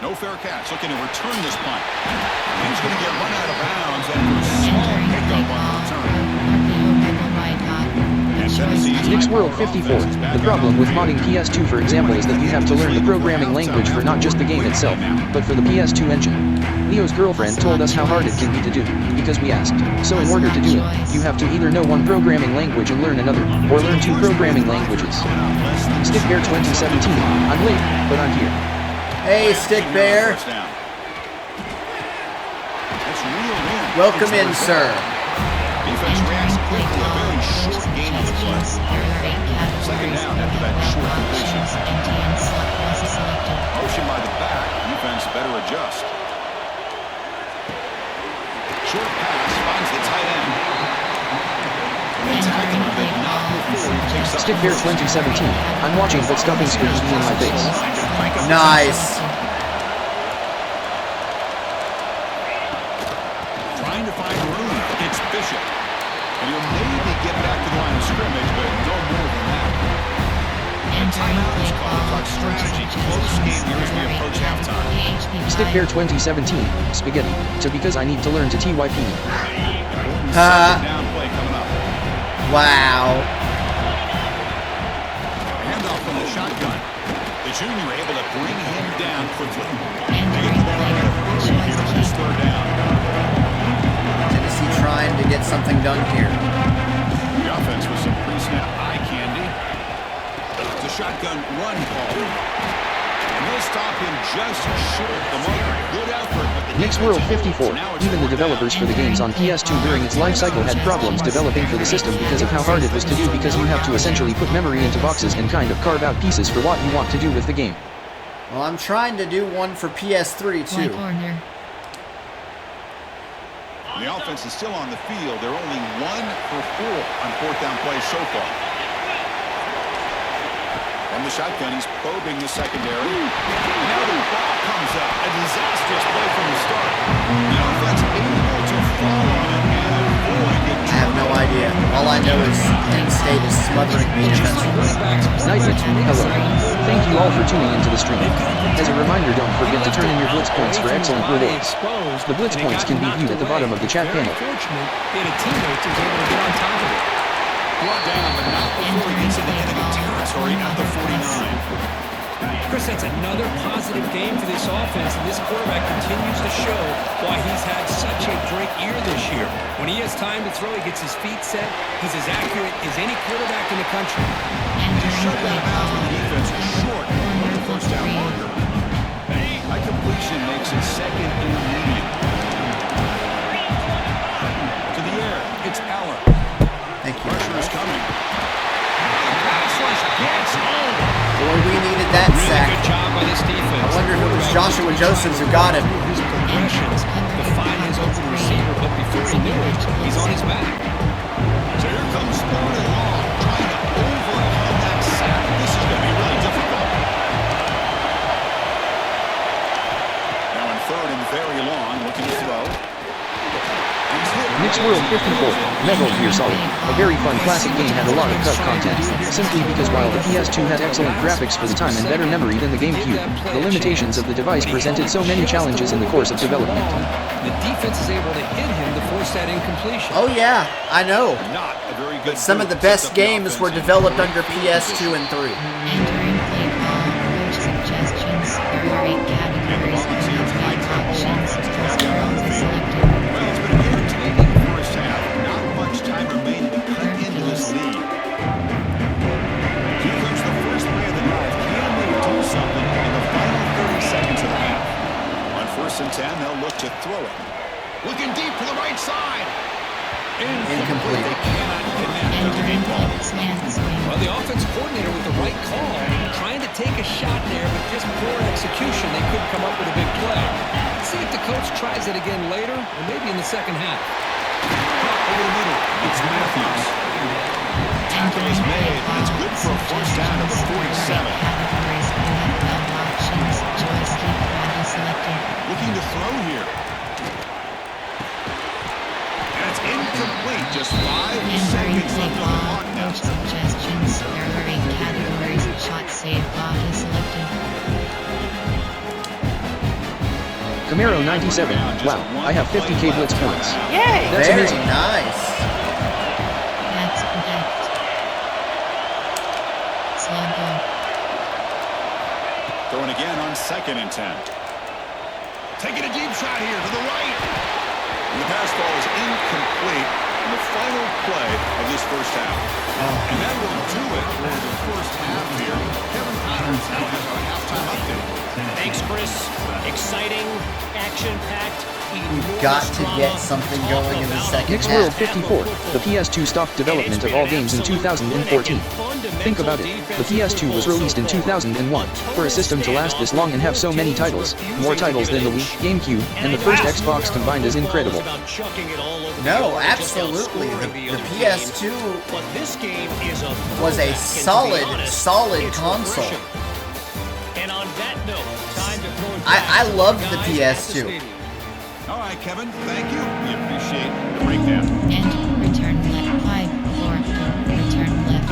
No fair catch. Looking to return this punt. And he's going to get run out of bounds after a small pickup on the return. And Tennessee's Nick's World 54. The problem with modding PS2, for example, is that you have to learn the programming language for not just the game itself, but for the PS2 engine. Leo's girlfriend told us how hard it can be to do, because we asked. So in order to do it, you have to either know one programming language and learn another, or learn 2 programming languages. Stick Bear 2017. I'm late, but I'm here. Hey, Stick Bear. Welcome in, sir. Defense reacts quickly. A very short game of the play. 2nd down after that short completion. Motion by the back. Defense better adjust. Short pass finds the tight end. And tackle, but not before he takes up. Stick Bear 2017. I'm watching, but stuffing squeaky in my face. Nice. Trying to find room. It's Bishop. And he'll maybe get back to the line of scrimmage, but no more than that. And timeout is called. Clock strategy. Close game here as we approach halftime. Stick Bear 2017. Spaghetti. To because I need to learn to TYP. Down play coming up. Wow. Handoff from the shotgun. The junior able to bring him down quickly. And get the ball out of here on this 3rd down. Tennessee trying to get something done here. The offense with some pre-snap eye candy. It's a shotgun run call. And they'll stop him just short the mark. Good effort. But the Nick's World 54. Even the developers for the games on PS2 during its life cycle had problems developing for the system because of how hard it was to do, because you have to essentially put memory into boxes and kind of carve out pieces for what you want to do with the game. Well, I'm trying to do one for PS3 too. The offense is still on the field. They're only 1 for 4 on 4th down plays so far. From the shotgun, he's probing the secondary. Now the ball comes up. A disastrous play from the start. The offense able to fall on it and avoid the I have no idea. All I know is Penn State is smothering me defensively. Nightly, hello. Thank you all for tuning into the stream. As a reminder, don't forget to turn in your blitz points for excellent rewards. The blitz points can be viewed at the bottom of the chat panel. Fortunate that a teammate was able to get on top of it. brought down, but not before he gets into enemy territory at the 49. Chris, that's another positive game for this offense, and this quarterback continues to show why he's had such a great year this year. When he has time to throw, he gets his feet set. He's as accurate as any quarterback in the country. Just shut that out when the defense is short of the first down marker. High completion makes it second intermediate. To the air, it's Allen. Thank you. Pressure is coming. Pass rush gets home. Boy, we needed that Really sack. good job by this defense. I wonder if it was Joshua Josephs who got him. His progressions to find his open receiver, but before he knew it, he's on his back. So here comes third and long, trying to overcome that sack. This is going to be really difficult. Now in third and very long, looking to throw. He's hit Mixed World 54, Metal Gear Solid. A very fun classic game, had a lot of cut content. Simply because while the PS2 had excellent graphics for the time and better memory than the GameCube, the limitations of the device presented so many challenges in the course of development. The defense is able to hit him to force that incompletion. Oh yeah, I know. Not a very good Some of the best games were developed under PS2 and 3. Entering play ball, coach suggestions. There are 8 categories. You have 8 options. First world is selected. Well, it's been a entertaining first half. Not much time remaining to cut into this lead. Here comes the first play of the drive. Can they do something in the final 30 seconds of the half? On 1st and 10, they'll look to throw it. Looking deep to the right side. Incomplete. They cannot connect on the Entering deep ball. play slant swing. Well, the offense coordinator with the right call, trying to take a shot there, but just poor execution. They couldn't come up with a big play. Let's see if the coach tries it again later, or maybe in the second half. Over the middle, it's Matthews. Tackle is made, and it's good for a first down at the 47. Categories. You have 12 options. Joystick rather selected. Looking to throw here. And it's incomplete. Just 5 Entering seconds play left on the ball, clock now. coach suggestions. There are 8 categories. Shot save ball is selected. Camaro 97, wow, I have 50k blitz points. Yay! That's Very amazing. nice. That's correct. Slow go. Throwing again on 2nd and 10. Taking a deep shot here to the right. And the pass ball is incomplete in the final play of this first half. And that will do it for the first half here. Kevin Connors now has our halftime update. Thanks, Chris. Exciting, action-packed. We've got to get something going in the second Mixed World half. 54, the PS2 stopped development of all games in 2014. Think about it, the PS2 was released in 2001. For a system to last this long and have so many titles, more titles than the Wii, GameCube, and the first Xbox combined is incredible. No, absolutely. The PS2 was a solid console. And on that note, time to throw it I back. loved the Guys, PS2. All right, Kevin, thank you. We appreciate the breakdown. And return left 5, 4, return left.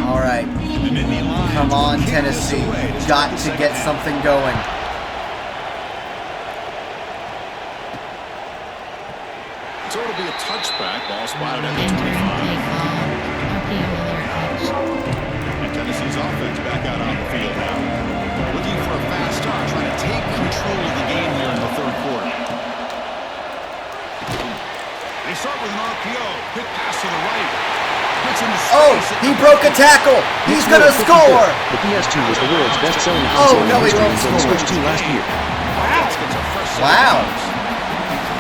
All right, The Nittany Lions come on, will kick this Tennessee. away to start Got the to second get half. something going. So it'll be a touchback. Ball spotted at the Entering 25. play ball, RPO alert coach. And Tennessee's offense back out on the field now. Looking for a fast start, trying to take control of the game here in the third quarter. They start with an RPO. Quick pass to the right. Puts in the Oh, space. he broke a tackle. He's gonna Mixed World 54, score. The PS2 was the world's best-selling Oh, console no, in he history won't until the score. Switch 2 last year. Gets a fresh set of Wow. downs.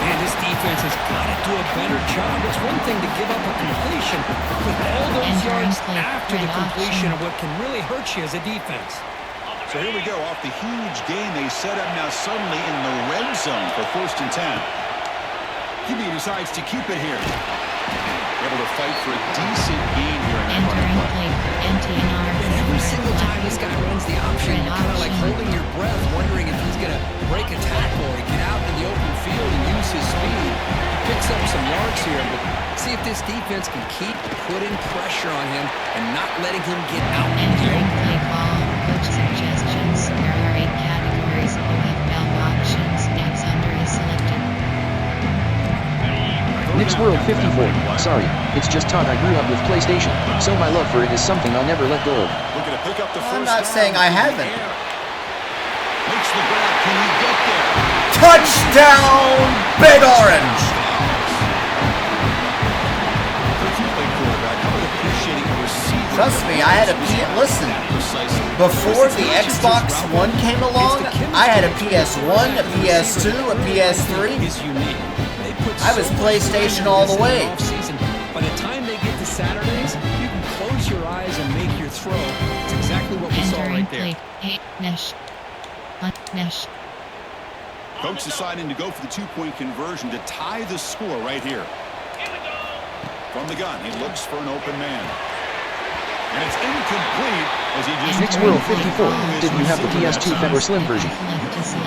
Man, this defense has got to do a better job. It's one thing to give up a completion, but all those Entering yards play, after the red completion option. are what can really hurt you as a defense. So here we go. Off the huge gain they set up now suddenly in the red zone for 1st and 10. QB decides to keep it here. Able to fight for a decent gain here in that running Entering play. play, NTNR. And every single time this guy runs the option, you're kind of like holding your breath, wondering if he's going to break a tackle or get out in the open field and use his speed. He picks up some yards here, but see if this defense can keep putting pressure on him and not letting him get out in the Entering open. play ball, coach suggestions. There are 8 categories. You have 12 options. X under is selected. Mixed World 54, sorry, it's just Todd, I grew up with PlayStation, so my love for it is something I'll never let go of. Looking to pick up the first I'm not down saying I in the haven't. air. Makes the grab. Can he get there? Touchdown, Big Orange. Trust me, I had a listen. Before the Xbox One came along, I had a PS1, a PS2, a PS3. Is unique. They put I was so much PlayStation time all into the this way. in off-season. By the time they get to Saturdays, you can close your eyes and make your throw. It's exactly what we saw Entering right there. play, Nesh. Nesh. Coach deciding to go for the two-point conversion to tie the score right here. From the gun, he looks for an open man. And it's incomplete as he just... Mixed World 54, did you have the PS2 Fat or Slim version?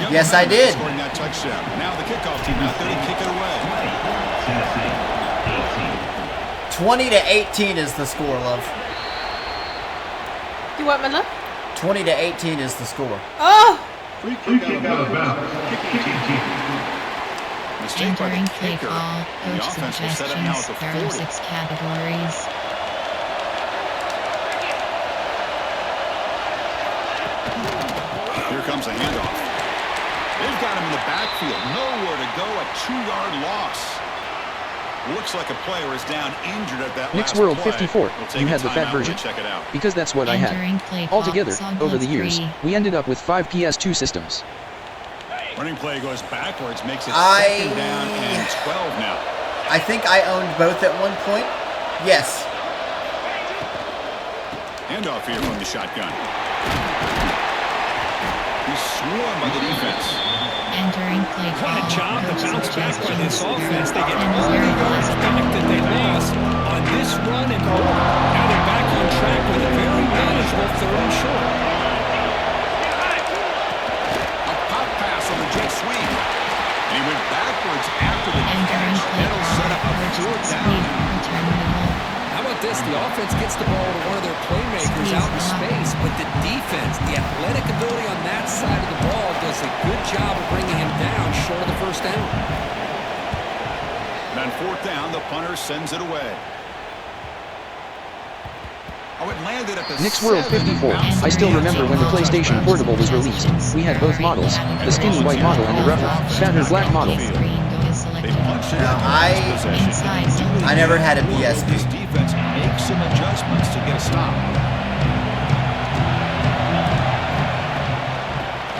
Yes, I did. Scoring that touchdown. Now the kickoff team out there to kick it away. Tennessee, 20 to 18 is the score, love. You what, Midland? 20 to 18 is the score. Oh! Free kick out of bounds. Kicking team. Mistake by the Entering play kicker. call, The coach offense will set it now at suggestions, the there are 40. 6 categories. Here comes a handoff. They've got him in the backfield. Nowhere to go. A 2-yard loss. Looks like a player is down injured at that Knicks last World play. 54. We'll take You a had the fat timeout version. to check it out. Because that's what I Entering had. play call, Altogether, song over code the years, 3. we ended up with 5 PS2 systems. Running play goes backwards, makes it I- second down and 12 now. I think I owned both at one point. Yes. Handoff here from the shotgun. He's swarmed by the defense. Entering play call, What a job to coach bounce back by this suggestions, offense. They get and all the zero yards positive. back that they lost on this run and more. Now they're back on track with a very manageable 3rd and short. A pop pass on the jet sweep. And he went backwards after the Entering catch. play That'll set up call, a coach 4th speed, down. return middle. How about this? The offense gets the ball to one of their playmakers out in space, but the defense, the athletic ability on that side of the ball does a good job of bringing him down short of the 1st down. And on 4th down, the punter sends it away. Oh, it landed at the Knicks World 7 and 54. bounced I still it remember when the for a PlayStation touchback. Portable was released. We had both models, the skinny white model and the rougher, fatter black model. Green go is They selected. punched it Now, into his possession. Inside zone. I never had a This PSP. defense makes some adjustments to get a stop.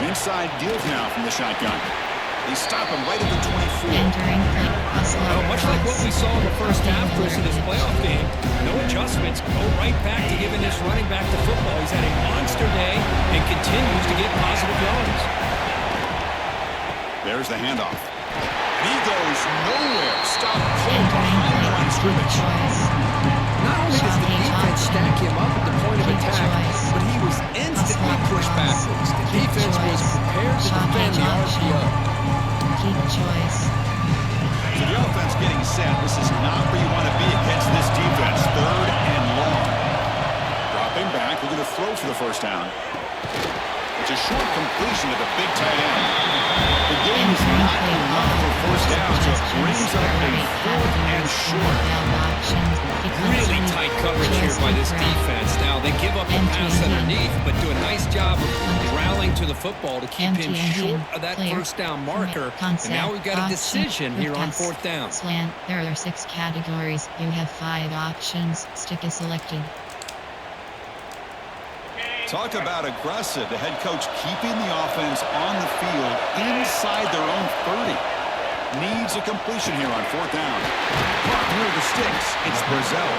Inside deals now from the shotgun. They stop him right at the 24. Entering play cross Well, much like what we saw in the first half, Chris, of this playoff game, no adjustments. Go right back to giving this running back the football. He's had a monster day and continues to get positive yards. There's the handoff. He goes nowhere. Stop cold Entering behind the play line of scrimmage. choice. Not only does the defense stack him up at the point of attack, but he was instantly pushed backwards. The defense was prepared to defend the RPO. Keep choice. So the offense getting set. This is not where you want to be against this defense. 3rd and long. Dropping back. We're going to throw for the 1st down. It's a short completion of the big tight end. The game is not enough for 1st down, so it brings up a 4th and short. Really tight coverage here by this defense. Now, they give up the pass underneath, but do a nice job of rallying to the football to keep him short of that 1st down marker. And now we've got a decision here on 4th down. Slant. There are 6 categories. You have 5 options. Stick is selected. Talk about aggressive. The head coach keeping the offense on the field inside their own 30. Needs a completion here on 4th down. Caught near the sticks. It's Brazil.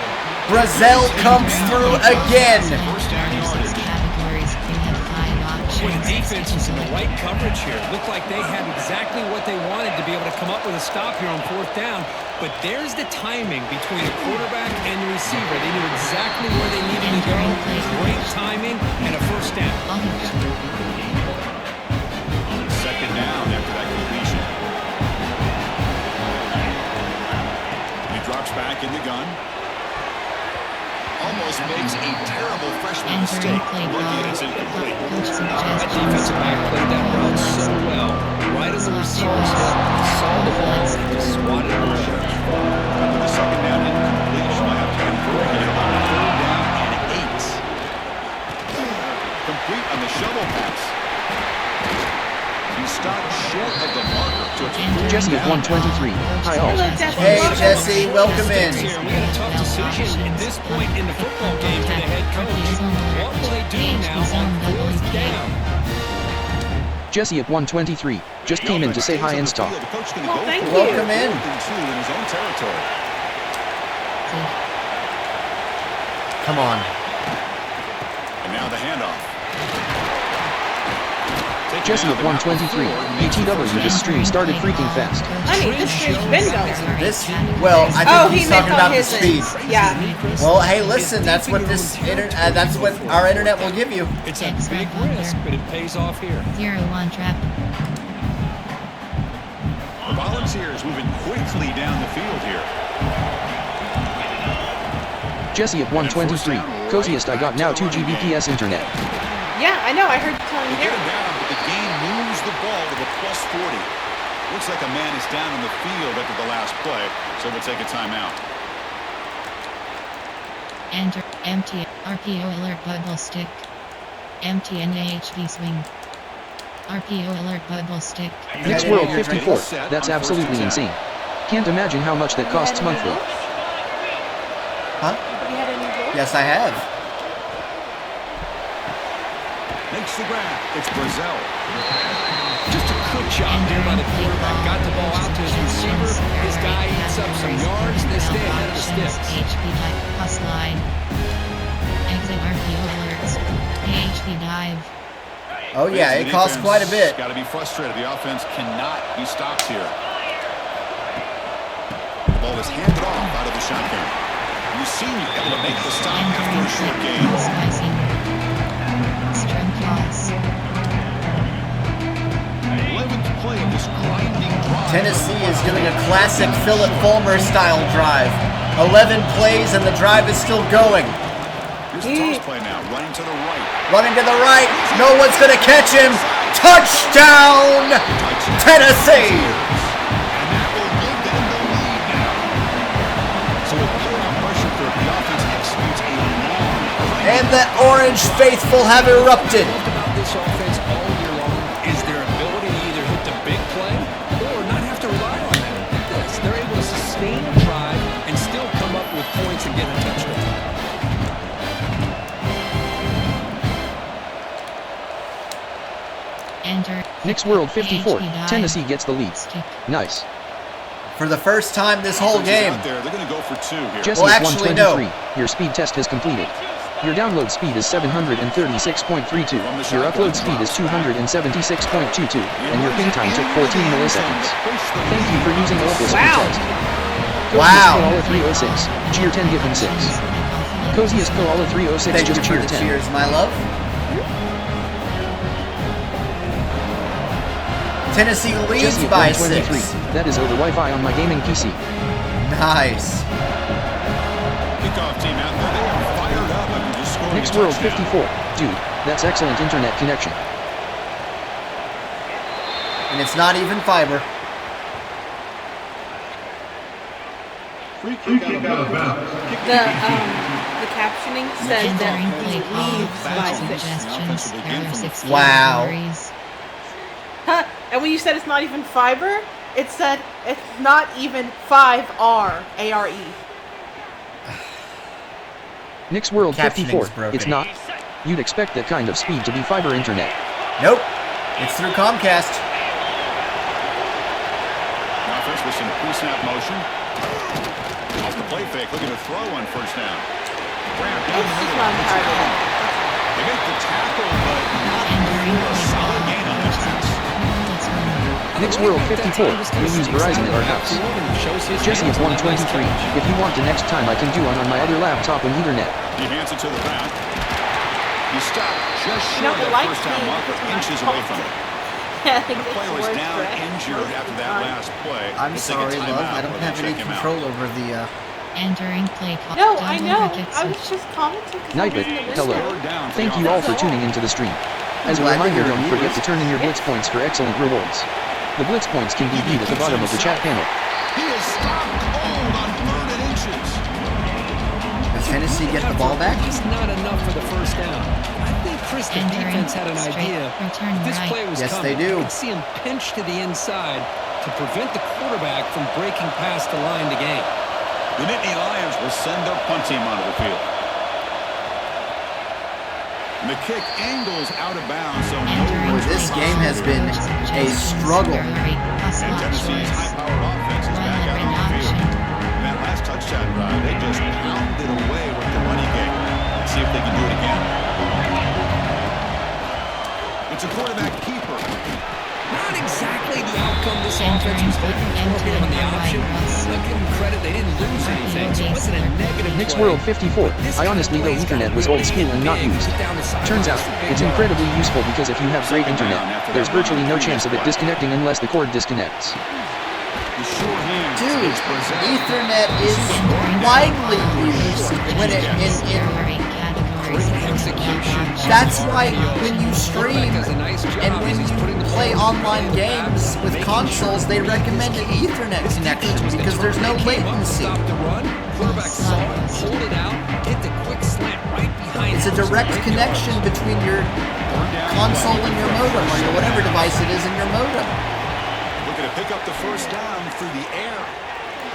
Brazil comes through again. 1st down yardage. Categories. You have 5 options. Well, the defense was in the right coverage here. Looked like they had exactly what they wanted to be able to come up with a stop here on 4th down. But there's the timing between the quarterback and the receiver. They knew exactly where they needed to go. Great timing and a 1st down. 2nd down after that completion. He drops back in the gun. Almost makes a terrible freshman mistake. Lucky it's incomplete. That defensive back played that route so well. Right as the receiver's hit, saw the ball, and just swatted it away. After the 2nd down incompletion, I have to convert here on 3rd down and 8. Complete on the shovel pass. He stopped short of the marker. So it's Jesse at 123. Hi all. Hello, Jesse. Hey, Jesse, welcome in. Here, we got a tough decision at this point in the football game for the head coach. What will they do now on 4th down? Jesse at 123. Just came in to say hi and stop. Well, thank you. Welcome in. In his own territory. Come on. And now the handoff. Jesse at 123. BTW, this stream started freaking fast. I mean, this stream's been going. This, well, I think Oh, he he's meant talking on about the his speed. end. Yeah. Well, hey, listen, that's what that's what our internet will give you. It's a big risk, but it pays off here. 0-1 trap. The Volunteers moving quickly down the field here. Jesse at 123. Coziest I got now 2 Gbps internet. Yeah, I know. I heard you telling They me get there. him down, but the game moves the ball to the +40. Looks like a man is down on the field after the last play, so we'll take a timeout. Enter empty RPO alert bubble stick. Empty NAHB swing. RPO alert bubble stick. Knicks World 54. That's absolutely insane. Can't imagine how much that costs monthly. Huh? You had any goals? Yes, I have. Makes the grab. It's Brazil. Just a good job there by the quarterback. Got the ball out to his receiver. His guy eats up some yards. They stay ahead of the sticks. HP dive plus line. Exit RPO alerts. AHP dive. Oh yeah, it costs quite a bit. Got to be frustrated. The offense cannot be stopped here. The ball is handed off out of the shotgun. You seem able to make the stop after a short game. Spicy. String class. 11th play of this grinding drive. Tennessee is doing a classic Philip Fulmer style drive. 11 plays and the drive is still going. Here's the toss play now, running to the right. Running to the right. No one's going to catch him. Touchdown, Tennessee. And that will give them the lead now. So with playoff pressure for the offense executes a long And the Orange faithful have erupted. About this offense all year long is their ability to either hit the big play or not have to rely on that. Yes, they're able to sustain a drive and still come up with points and get a touchdown. Enter. Knicks World 54. AHP dive. Tennessee gets the lead. Stick. Nice. For the first time this whole game. Out there, they're going to go for 2 here. Jesse Well, at actually, 123. no. Your speed test has completed. Your download speed is 736.32. Your upload speed is 276.22. And your ping time took 14 milliseconds. Thank you for using local speed Wow. test. Wow. Koala 306. Cheer 10 give him 6. Coziest Koala 306 Thank you just for cheer the 10. cheers, my love. Tennessee leads Jesse at by 123. 6. That is over Wi-Fi on my gaming PC. Nice. Kickoff team out there, they are fired up after just scoring Knicks a World touchdown. 54. Dude, that's excellent internet connection. And it's not even fiber. Free kick out of bounds. The captioning says that he leaves by 6. Suggestions. Error 6. Wow. Categories. Huh? And when you said it's not even fiber, it said it's not even 5R, A-R-E. Knicks World Captioning's 54. broken. It's not. You'd expect that kind of speed to be fiber internet. Nope. It's through Comcast. Offense with some pre-snap motion. Off the play fake, looking to throw on first down. Grab down the This is middle. what I'm tired of. They make the tackle, but not a solid gain on this pass. Knicks World 54. We use Verizon at our house. Jesse at 123. If you want the next time I can do on my other laptop and Ethernet. He hands it to the ground. You stop just You know, short of it that likes first down me marker, because when I inches call away from it. Yeah, I think The it's player was worse down for injured after that last play. I'm We'll take a sorry, love. timeout I don't while they have any check him out. control over the. Entering play call. No, I Double know. brackets I of- was just commenting because I Nightbit, didn't hello. listen. Third down for Thank the you all for offense. tuning into the stream. As a Glad to reminder, hear don't you. forget to turn in your blitz points for excellent rewards. The blitz points can be viewed at the bottom of the chat panel. He is stopped cold on 3rd and inches. Does Tennessee get the ball back? Just not enough for the first down. I think Chris, the Entering defense had an straight, idea. return If this right. play was Yes, coming, they do. You could see him pinch to the inside to prevent the quarterback from breaking past the line to gain. The Nittany Lions will send their punt team onto the field. And the kick angles out of bounds, so no Boy, this game has been a struggle. And Tennessee's high-powered offense is back out on the field. And that last touchdown drive, they just pounded away with the running game. Let's see if they can do it again. It's a quarterback keeper. Not exactly the outcome this offense was hoping for here on the option. I'll give them credit, they didn't lose anything, so it wasn't a negative Knicks play. World 54. I honestly though Ethernet was old school and not used. Turns out, it's incredibly useful because if you have great internet, there's virtually no chance of it disconnecting unless the cord disconnects. Dude, Ethernet is widely used when it that's why when you stream and when you play online games with consoles, they recommend an Ethernet connection because there's no latency. It's a direct connection between your console and your modem, or your whatever device it is in your modem. Looking to pick up the first down through the air.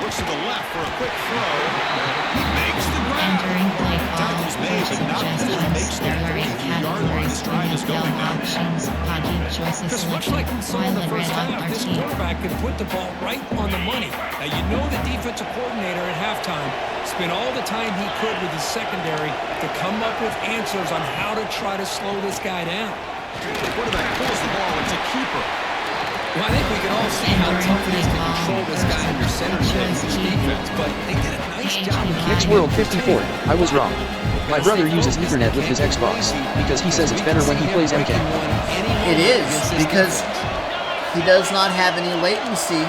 Looks to the left for a quick throw. Makes the grab. Tackle's made, but not before he makes the 3-yard line. This drive is going now. Because much like we saw in the first half, this quarterback can put the ball right on the money. Now, you know the defensive coordinator at halftime spent all the time he could with his secondary to come up with answers on how to try to slow this guy down. Quarterback pulls the ball. It's a keeper. Well, I think we can all see how tough it is to control this guy under center against his defense, but they did a nice job. Knicks World 54, I was wrong. My brother uses Ethernet with his Xbox, because he says it's better when he plays MK. It is, because he does not have any latency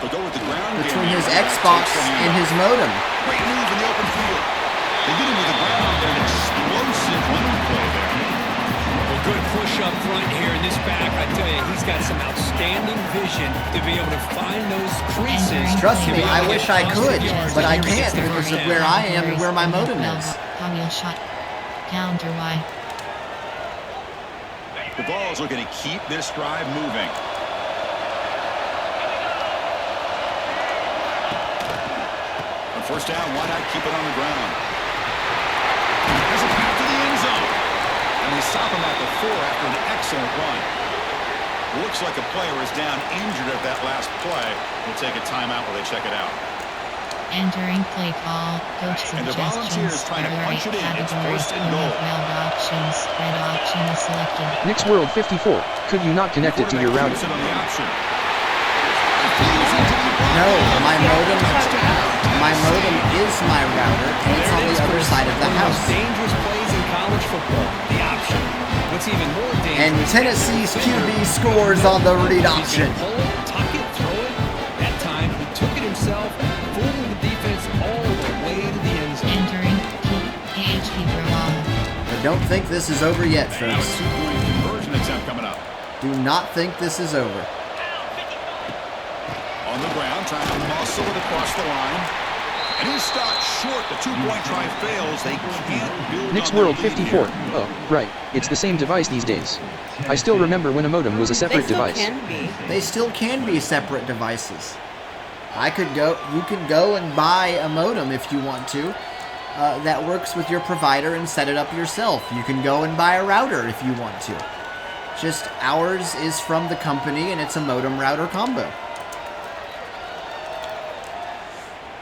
between his Xbox and his modem. Great move in the open field. They get him to the ground. An explosive running play there. Good push up front here in this back. I tell you, he's got some outstanding vision to be able to find those creases. Trust me, I wish I could, but I can't because of where I am and where my modem is. Counter Y. The Vols are going to keep this drive moving. On first down, why not keep it on the ground? There's a pass to the end zone. And they stop him at the 4 after an excellent run. Looks like a player is down injured at that last play. We'll take a timeout while they check it out. Entering play call. Coach And the Volunteers suggestions. trying to punch it in. It's Categories. first and goal. Wild options. Red option is selected. Knicks World 54, could you not connect it to your router? Quarterback keeps it on the option. No, my modem is my router, and it's on the other side of the house. Dangerous plays in college football. The option. What's even more dangerous? And Tennessee's QB scores on the read option. Pull it, tuck it, throw it. That time he took it himself, fooling the defense all the way to the end zone. Entering PHP prolong. I don't think this is over yet, And now a folks. 2-point conversion attempt coming up. Do not think this is over. On the ground, trying to muscle it across the line. And he's stopped short. The 2-point try fails. They can't build Knicks on their World lead 54, here. oh, right, it's the same device these days. I still remember when a modem was a separate device. They still can be separate devices. You can go and buy a modem if you want to. That works with your provider and set it up yourself. You can go and buy a router if you want to. Just ours is from the company and it's a modem router combo.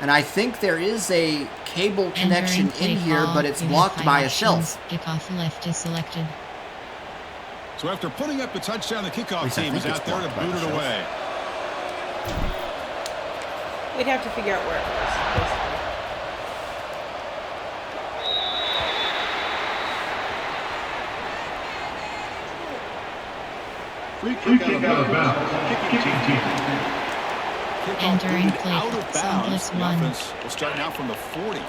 And I think there is a cable connection in here, but it's blocked by a shelf. Kickoff left is selected. So after putting up the touchdown, the kickoff least I team is think out it's there to blocked by boot the it shelf. away. We'd have to figure out where it was, basically. Free kick out of bounds. Kicking team. Kickoff Entering booted play out of clock, bounds. Southwest The 1. offense will start now from the 40.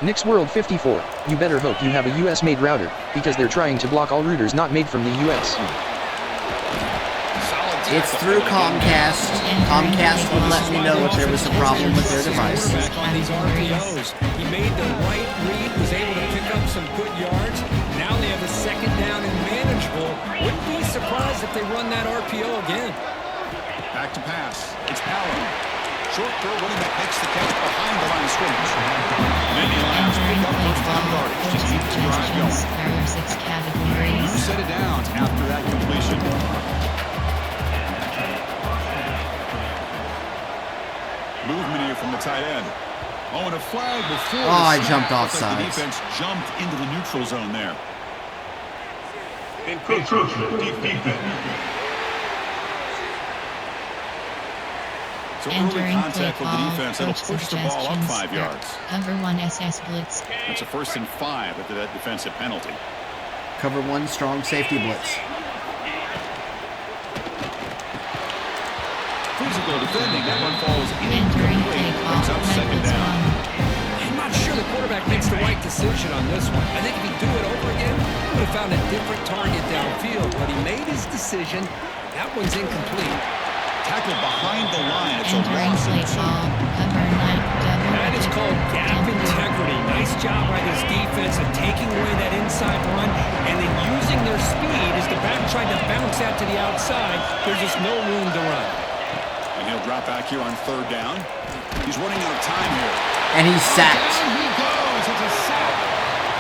Knicks World 54, you better hope you have a US-made router, because they're trying to block all routers not made from the US. It's through Comcast. Comcast would let me know if there was a problem with their device. Back on these RPOs. He made the right read, was able to pick up some good yards. Now they have a second down and manageable. Wouldn't be surprised if they run that RPO again. Back to pass. It's Allen. Short throw, running back makes the catch behind the line of scrimmage. Many Lions pick up first down yardage to keep the drive going. There are 6 categories. Set it down after that completion. Movement here from the tight end. Oh, and a flag before. Oh, I the snap. jumped Looks like the offsides. defense jumped into the neutral zone there. Encroachment. Defense. So early Entering play contact with the call. defense. That'll Coach push the ball up suggestions. 5 yards. Cover 1 SS blitz. That's a 1st and 5 after that defensive penalty. Cover 1 strong safety blitz. defending. That one falls Entering play incomplete. call. Brings up second Red down. I'm not sure the quarterback makes the right decision on this one. I think if he'd do it over again, he would have found a different target downfield. But he made his decision. That one's incomplete. Tackled behind the line. It's a Entering loss play of 2. call. Cover 9. Double. That is called gap integrity. Nice job by this defense of taking away that inside run and then using their speed as the back tried to bounce out to the outside. There's just no room to run. And he'll drop back here on 3rd down. He's running out of time here. And he's sacked. Down he goes. It's a sack.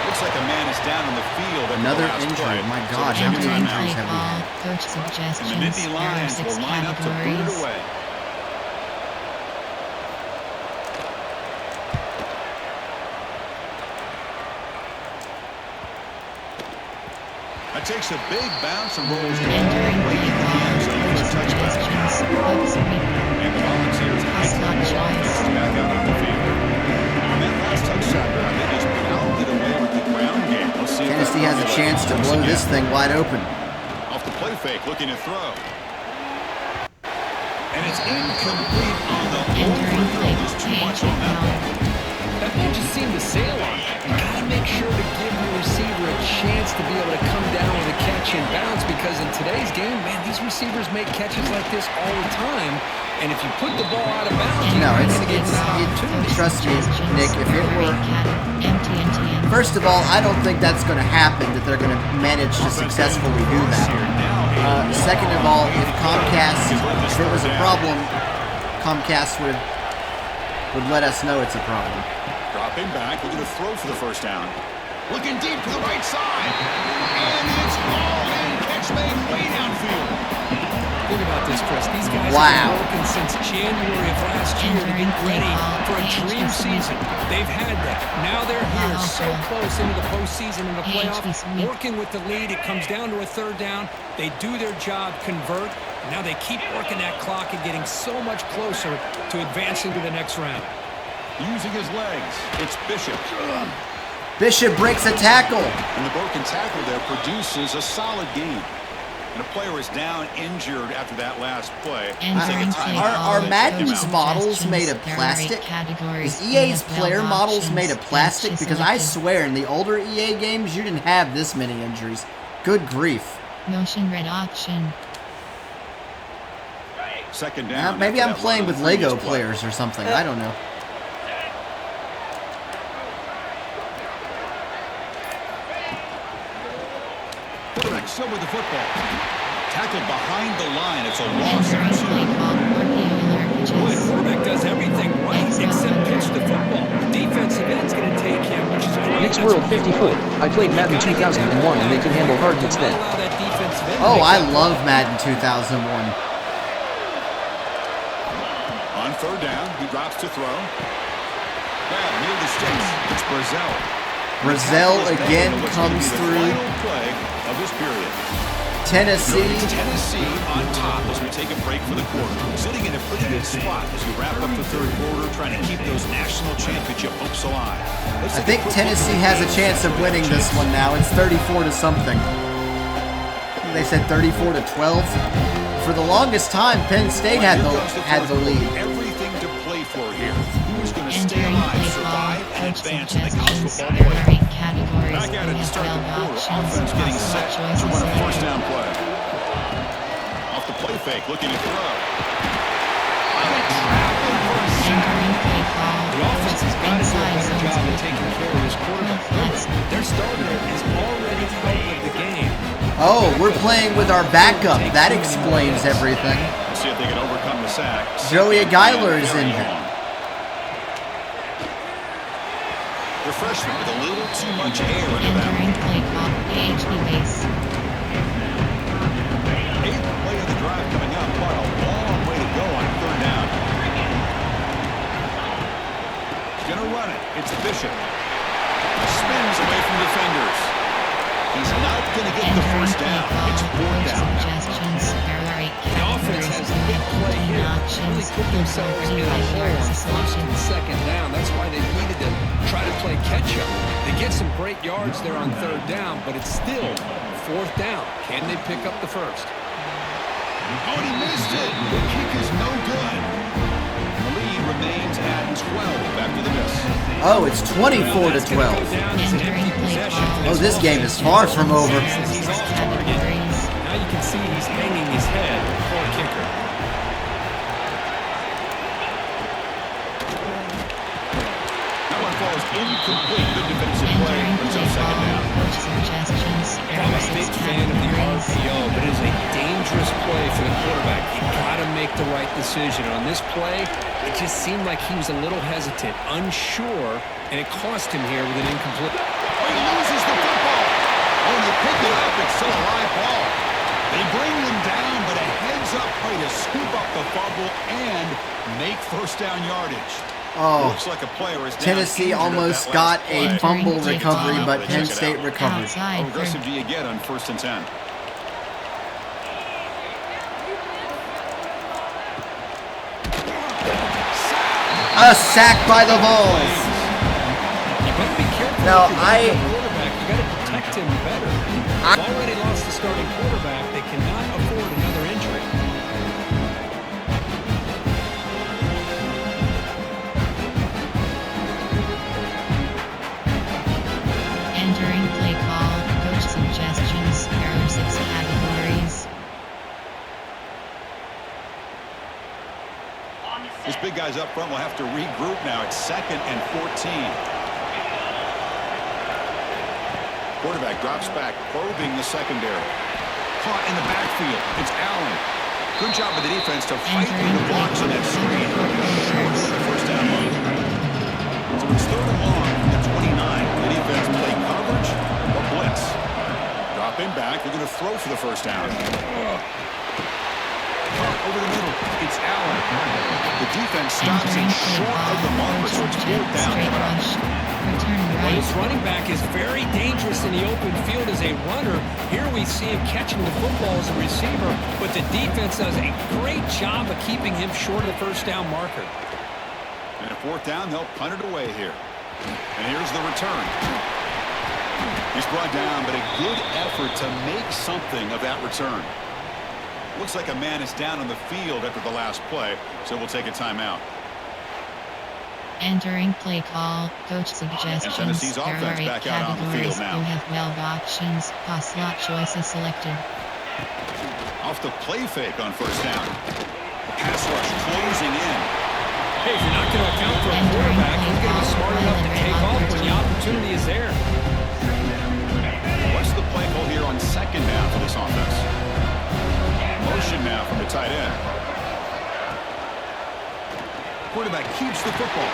Looks like a man is down on the field. After Another the last injury. play. My So God, they'll how take a many timeout. injuries have we had? Coach And the suggestions. Nittany There are Lions 6 will line up to boot it categories. away. That takes a big bounce and rolls down Entering right play into the end zone call. for a Coach touchback. suggestions. Bug sweep. And the Volunteers Pass hit not the ball choice. first back out on the field. On that last touchdown drive, they just pounded away with the ground game. Let's see if Tennessee has a chance to blow this thing wide open. Off the play fake, looking to throw. And it's incomplete on the Entering overthrow. play There's too much change on that now. one. That ball just seemed to sail on. You gotta make sure to give your receiver a chance to be able to come down with a catch and bounce, because in today's game, man, these receivers make catches like this all the time. And if you put the ball out of bounds, you're No, not it's, going to get an opportunity. trust me, Nick, if it were, first of all, I don't think that's going to happen, that they're going to manage to successfully do that. Second of all, if it was a problem, Comcast would let us know it's a problem. Dropping back, looking to throw for the first down. Looking deep to the right side. And it's all in. Catch made way downfield. Think about this, Chris. These guys Wow. have been working since January of last year to get ready for a dream season. They've had that. Now they're here so close into the postseason and the playoff, working with the lead. It comes down to a 3rd down. They do their job, convert. Now they keep working that clock and getting so much closer to advancing to the next round. Using his legs, it's Bishop. Bishop breaks a tackle. And the broken tackle there produces a solid gain. And a player is down injured after that last play. Are Madden's models made of plastic? Is EA's player models made of plastic? Because I swear in the older EA games you didn't have this many injuries. Good grief. Motion red option. Second down. Maybe after I'm that playing line with of Lego previous play. players or something. I don't know. Quarterback still with the football. Tackled behind the line. It's a loss of 2. Boy, the quarterback does everything right except pitch the football. The defensive end's going to take him, which is great. Nick's World 50 foot. I played Madden 2001 and they could handle hard hits then. Oh, I love Madden 2001. On 3rd down, he drops to throw. Grab near the sticks. It's Brazil. Brazil again comes through. Final play of this period. Tennessee. Tennessee on top as we take a break for the quarter. Sitting in a pretty good spot as we wrap up the 3rd quarter, trying to keep those national championship hopes alive. I think Tennessee has a chance of winning this one now. It's 34 to something. They said 34 to 12. For the longest time, Penn State had the lead. Everything to play for here. Who's going to stay alive, survive, and advance in the college football There are playoff? 8 categories. Back at it to start the quarter. Offense getting set to Choices run a later. 1st down play. Off the play fake, looking to throw. Entering play call. The offense has got to do a better job of taking care of this quarterback. Their starter is already out of the game. Oh, we're playing with our backup. That explains everything. See if they can overcome the sack. Joey Geiler is injured. The freshman with a little too much air into that. Entering play call. PHP base. 8th play of the drive coming up, but a long way to go on 3rd down. Gonna run it. It's Bishop. Spins away from defenders. He's not gonna get the first down. It's 4th down. Suggestions. There are 8 The offense has a big play here. Really put themselves in a hole on 1st and 2nd down. That's why they needed to try to play catch-up. They get some great yards there on 3rd down, but it's still 4th down. Can they pick up the first? Oh, and he missed it. The kick is no good. The lead remains at 12 after the miss. Oh, it's 24 to 12. Oh, this game is far from over. He's off target. Now you can see he's hanging his head. Poor kicker. That one falls incomplete. Good defensive play. Brings up second down. I'm a big fan of the RPO, but it is a dangerous play for the quarterback. You got to make the right decision. On this play, it just seemed like he was a little hesitant, unsure, and it cost him here with an incomplete. Oh, he loses the football. Oh, and you pick it up. It's still a live ball. They bring them down, but a heads-up play to scoop up the fumble and make first down yardage. Oh, Looks like a player is down Tennessee injured at almost that got last a play. fumble Entering recovery, kickoff. but Check Penn it State out. recovered. How aggressive do you get on 1st and 10? A sack by the Vols. You better be careful. Now, if you're the quarterback. You got to protect him better. They've already lost the starting quarterback. They cannot afford another injury. Entering play call, coach suggestions, there are 6 categories. These big guys up front will have to regroup now. It's 2nd and 14. Quarterback drops back, probing the secondary. Caught in the backfield. It's Allen. Good job of the defense to fight through the blocks on that screen. Short of the first down move. So it's 3rd and long from the 29. The defense play coverage or blitz. Drop him back. They're going to throw for the first down. Over the middle, it's Allen. The defense stops him short of the marker, so it's 4th down. Well, this running back is very dangerous in the open field as a runner. Here we see him catching the football as a receiver, but the defense does a great job of keeping him short of the first down marker. And at 4th down, they'll punt it away here. And here's the return. He's brought down, but a good effort to make something of that return. Looks like a man is down on the field after the last play, so we'll take a timeout. Entering play call, coach suggestions, Tennessee's there are offense 8 back out on the categories. field now. You have 12 options, pass slot choices selected. Off the play fake on first down. Pass rush closing in. Hey, if you're not going to account for a quarterback, he's going to be smart enough to take off when the opportunity is there. What's the play call here on 2nd down for this offense? Motion now from the tight end. Quarterback keeps the football.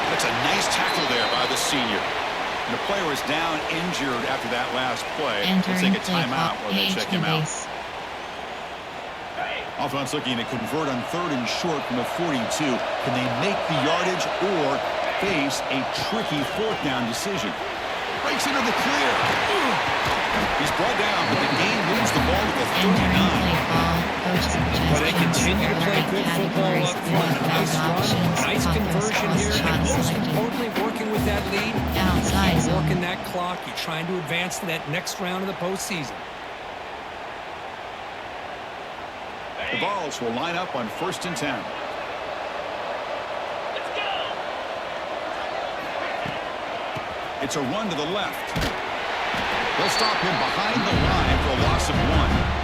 That's a nice tackle there by the senior. And the player is down injured after that last play. We'll take a timeout while they check him out. Offense looking to convert on 3rd and short from the 42. Can they make the yardage or face a tricky 4th down decision? Breaks into the clear. He's brought down, but the game moves the ball to the 39. But they continue to play good football up front. Nice run, nice conversion here, and most importantly, working with that lead. Keep working that clock. You're trying to advance to that next round of the postseason. The Vols will line up on 1st and 10. It's a run to the left. They'll stop him behind the line for a loss of 1.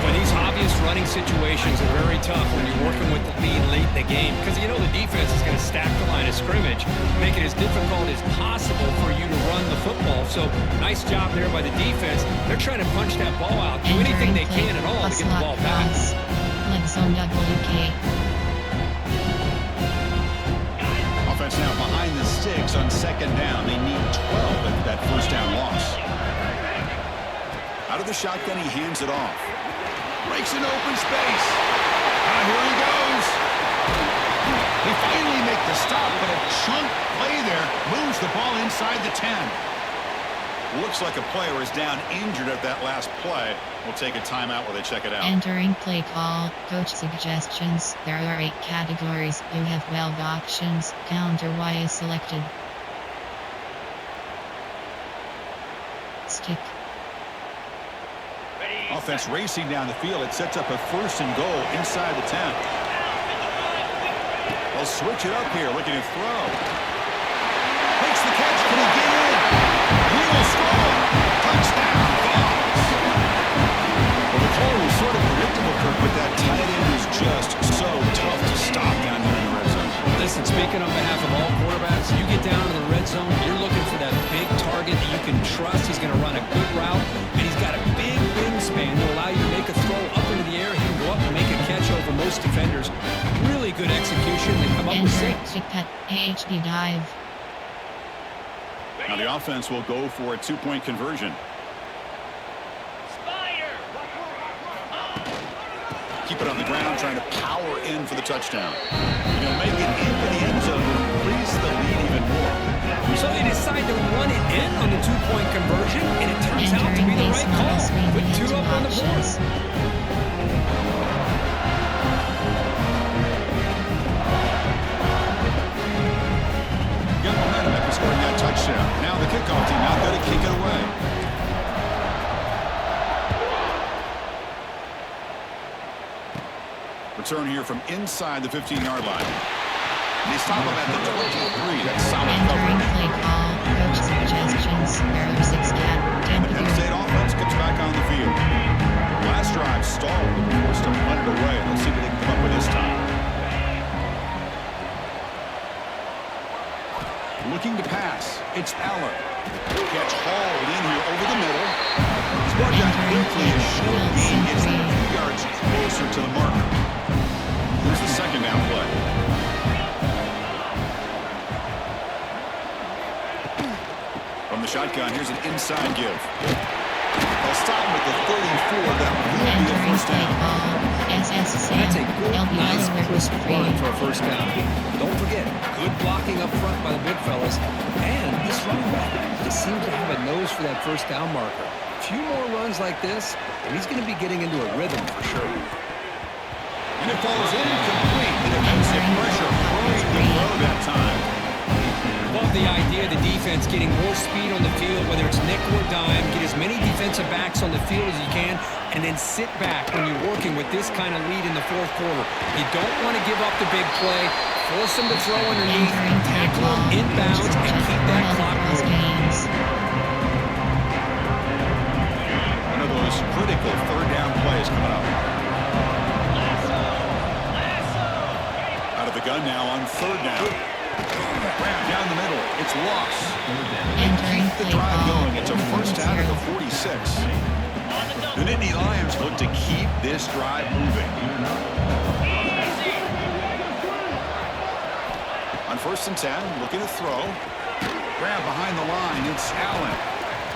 Well, these obvious running situations are very tough when you're working with the lead late in the game because you know the defense is going to stack the line of scrimmage, make it as difficult as possible for you to run the football. So nice job there by the defense. They're trying to punch that ball out, do anything they can at all to get the ball back. Offense now behind the sticks on 2nd down. They need 12 after that first down loss. Out of the shotgun, he hands it off. Breaks an open space. Here he goes. They finally make the stop, but a chunk play there moves the ball inside the 10. Looks like a player is down injured at that last play. We'll take a timeout while they check it out. Entering play call, coach suggestions. There are 8 categories. You have 12 options. Counter Y is selected. Stick. Offense racing down the field. It sets up a 1st and goal inside the 10. They'll switch it up here, looking to throw. Makes the catch. Can he get in? He will score. Touchdown, Vols. Well, the call was sort of predictable, Kirk, but that tight end is just so tough to stop down here in the red zone. Listen, speaking on behalf of all quarterbacks, you get down to the red zone, you're looking for that big target that you can trust. He's going to run a good route, and he's got a big wingspan to allow you to make a throw up into the air. He can go up and make a catch over most defenders. Really good execution. They come up with 6. HD dive. Now the offense will go for a 2-point conversion. Keep it on the ground, trying to power in for the touchdown. He'll make it into the end zone to increase the lead even more. So they decide to run it in on the 2-point conversion, and it turns out to be the right call. Put 2 up on the board. Got momentum after scoring that touchdown. Now the kickoff team out there to kick it away. Return here from inside the 15-yard line. And they stop him at the 23. That's solid Entering coverage. play call. Coach suggestions. Error 6 cat. And the Penn State offense comes back on the field. Last drive stalled. Forced to punt it away. Let's see what they can come up with this time. Looking to pass. It's Allen. Catch hauled in here over the middle. He's brought down quickly. A short gain gets him a few yards closer to the marker. Here's the second down play. From the shotgun, here's an inside give. They'll stop him at the 34. That will be a first down. That's a good, nice, crisp run for a first down. Don't forget, good blocking up front by the big fellas. And this running back just seems to have a nose for that first down marker. A few more runs like this, and he's going to be getting into a rhythm for sure. And it falls incomplete. The defensive pressure hurried the throw that time. Love the idea of the defense getting more speed on the field, whether it's nickel or dime, get as many defensive backs on the field as you can, and then sit back when you're working with this kind of lead in the 4th quarter. You don't want to give up the big play, force them to throw underneath, tackle them inbounds, and keep that clock moving. One of those critical 3rd down plays coming up. Out of the gun now on 3rd down. Ran down the middle. It's lost. Entering Keep the play drive call. going. It's a first down at the 46. The Nittany Lions look to keep this drive moving. On 1st and 10, looking to throw. Grab behind the line. It's Allen.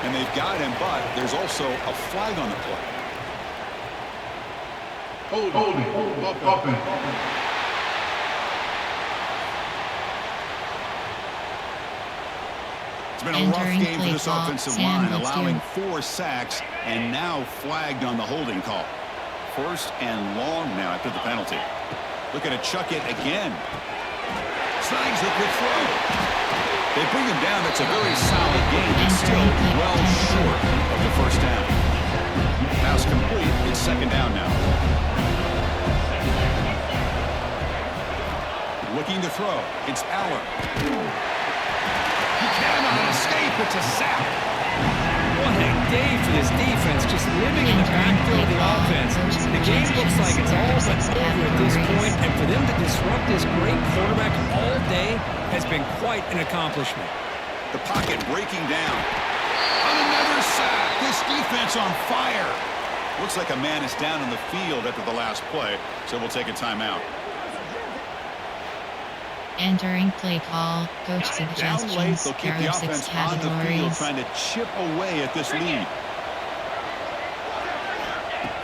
And they've got him, but there's also a flag on the play. Holding. Offense. It's been a rough Entering game for play this call. offensive Sam, line, let's allowing do. 4 sacks and now flagged on the holding call. 1st and long now after the penalty. Looking to chuck it again. Snags it with throw. They bring him down. It's a very solid game. It's still well short of the first down. Pass complete. It's 2nd down now. Looking to throw. It's Allen. He cannot escape. It's a sack. What a day for this defense, just living in the backfield of the offense. The game looks like it's all but over at this point, and for them to disrupt this great quarterback all day has been quite an accomplishment. The pocket breaking down. On another sack. This defense on fire. Looks like a man is down in the field after the last play, so we'll take a timeout. Entering play call. Coach Down late, suggestions. they'll keep the Error 6 offense on the field, categories. trying to chip away at this lead.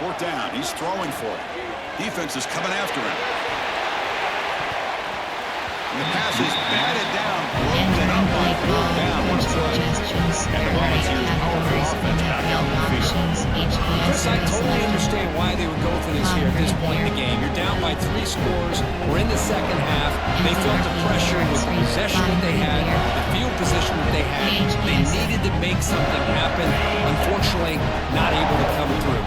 4th down. He's throwing for it. Defense is coming after him. And the pass is batted down, broken up on 4th down. Coach suggestions. And the Error 8 Volunteers' powerful categories. offense back out on the field. Options. Chris, I totally HPS. understand why they would go for this here at this point in the game. You're down by 3 scores. We're in the 2nd half. They felt the pressure with the possession that they had, the field position that they had. They needed to make something happen. Unfortunately, not able to come through.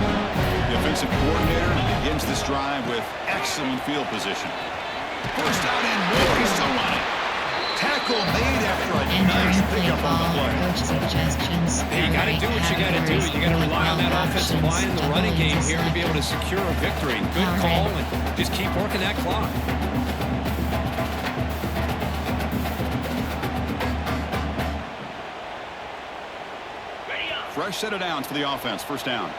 The offensive coordinator begins this drive with excellent field position. First down and more. He's still on it. Tackle made after a nice pickup on the play. Coach suggestions. Hey, you got to do what you got to do. You got to rely on that offensive line and the running game here to be able to secure a victory. Good call, and just keep working that clock. Fresh set of downs for the offense. First down.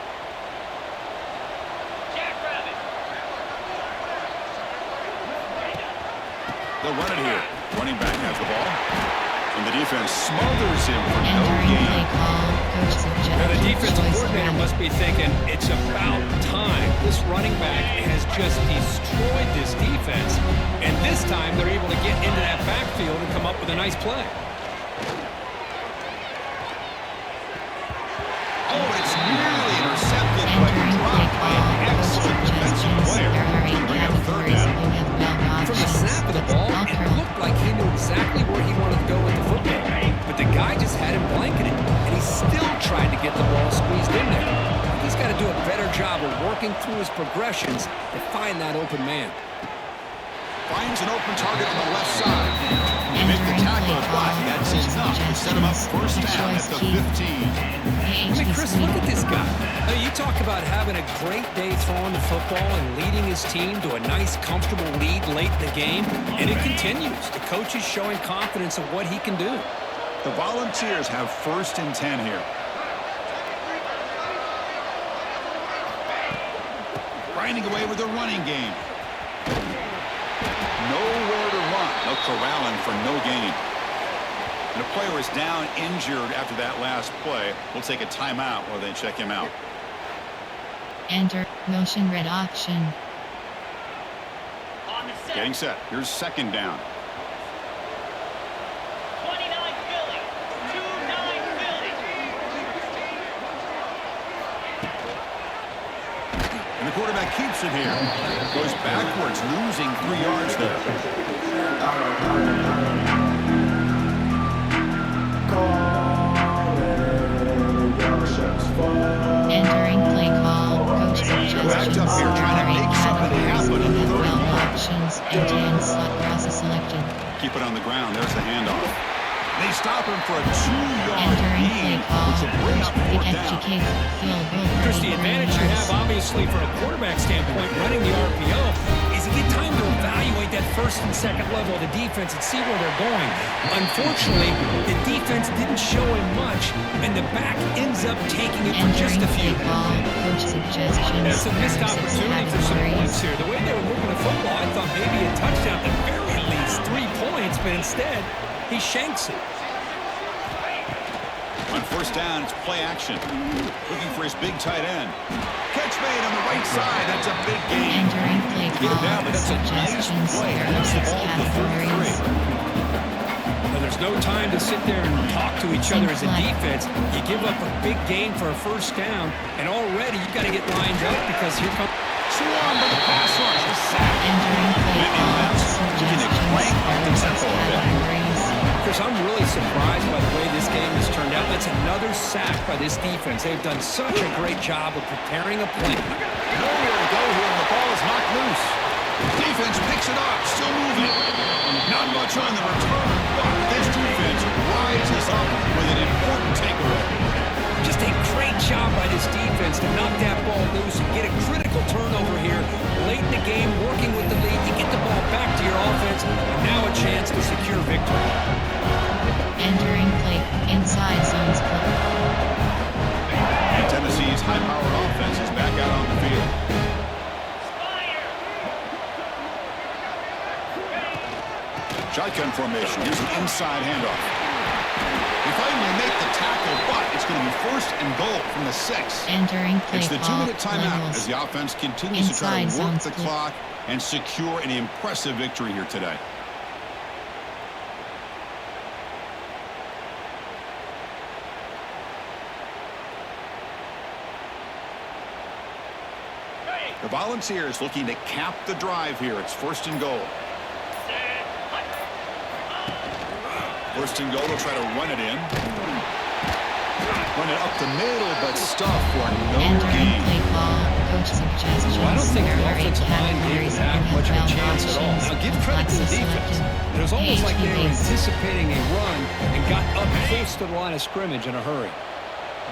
They'll run it here. Running back has the ball. And the defense smothers him for no gain. Now the defensive coordinator must be thinking, it's about time. This running back has just destroyed this defense. And this time they're able to get into that backfield and come up with a nice play. Oh, it's nearly intercepted, but dropped by an excellent defensive player. Bring up third down. From the snap of the ball, it looked like he knew exactly where he wanted to go with the football. But the guy just had him blanketed, and he still tried to get the ball squeezed in there. He's got to do a better job of working through his progressions to find that open man. Finds an open target on the left side. They make the tackle, but that's enough to set him up first down at the 15. I mean, Chris, look at this guy. You talk about having a great day throwing the football and leading his team to a nice, comfortable lead late in the game, and it continues. The coach is showing confidence of what he can do. The Volunteers have first and 10 here. Grinding away with the running game. Nowhere to run. They'll corral him for no gain. And a player is down injured after that last play. We'll take a timeout while they check him out. Enter motion red option. Getting set. Here's second down. 29 Philly. 2-9 Philly. And the quarterback keeps it here. Goes backwards, losing 3 yards there. Entering play call. Coach suggestions. Up here trying to make something happen on the third. Options. End-to-end slot process selected. Keep it on the ground. There's the handoff. They stop him for a 2-yard Entering play gain, call. which will bring up Coach 4th down. educate field goal. Chris, the advantage you have, obviously, from a quarterback standpoint, running the RPO, is you get time to evaluate that first and second level of the defense and see where they're going. Unfortunately, the defense didn't show him much, and the back ends up taking it for just a few. Coach suggestions. That's a missed opportunity for some points here. The way they were moving the football, I thought maybe a touchdown, at the very least 3 points, but instead, he shanks it. On first down, it's play action. Looking for his big tight end. Catch made on the right side. That's a big gain. Entering play Get him down, call. but that's a nice play. That's the ball to the 4th. Well, there's no time to sit there and talk to each other as a defense. You give up a big gain for a first down, and already you've got to get lined up because here comes... Swarm by the pass rush. The sack. Entering play call. Can you crank up the tempo a bit? Chris, I'm really surprised by the way this game has turned out. That's another sack by this defense. They've done such a great job of preparing a play. Nowhere to go here, and the ball is knocked loose. Defense picks it up, still moving. Not much on the return, but this defense rises up with an important takeaway. Just a great job by this defense to knock that ball loose and get a critical turnover here late in the game, working with the lead. You get the ball back to your offense, and now a chance to secure victory. Entering play inside zone split. And Tennessee's high-powered offense is back out on the field. Shotgun formation. Here's an inside handoff. They finally make the tackle, but it's going to be first and goal from the 6. Entering play It's the call. 2-minute timeout Levels. as the offense continues to try Inside to work zone the split. clock and secure an impressive victory here today. The Volunteers looking to cap the drive here. It's first and goal. First and goal, they'll try to run it in. Run it up the middle, but stuff for no Entering gain. play call. Coach suggestions. Well, I don't think the There are offensive line gave categories. that You much of a have chance at all. options. Now, give credit to the Classes defense. selected. It was almost like they were PHP base. anticipating a run and got up close to the line of scrimmage in a hurry.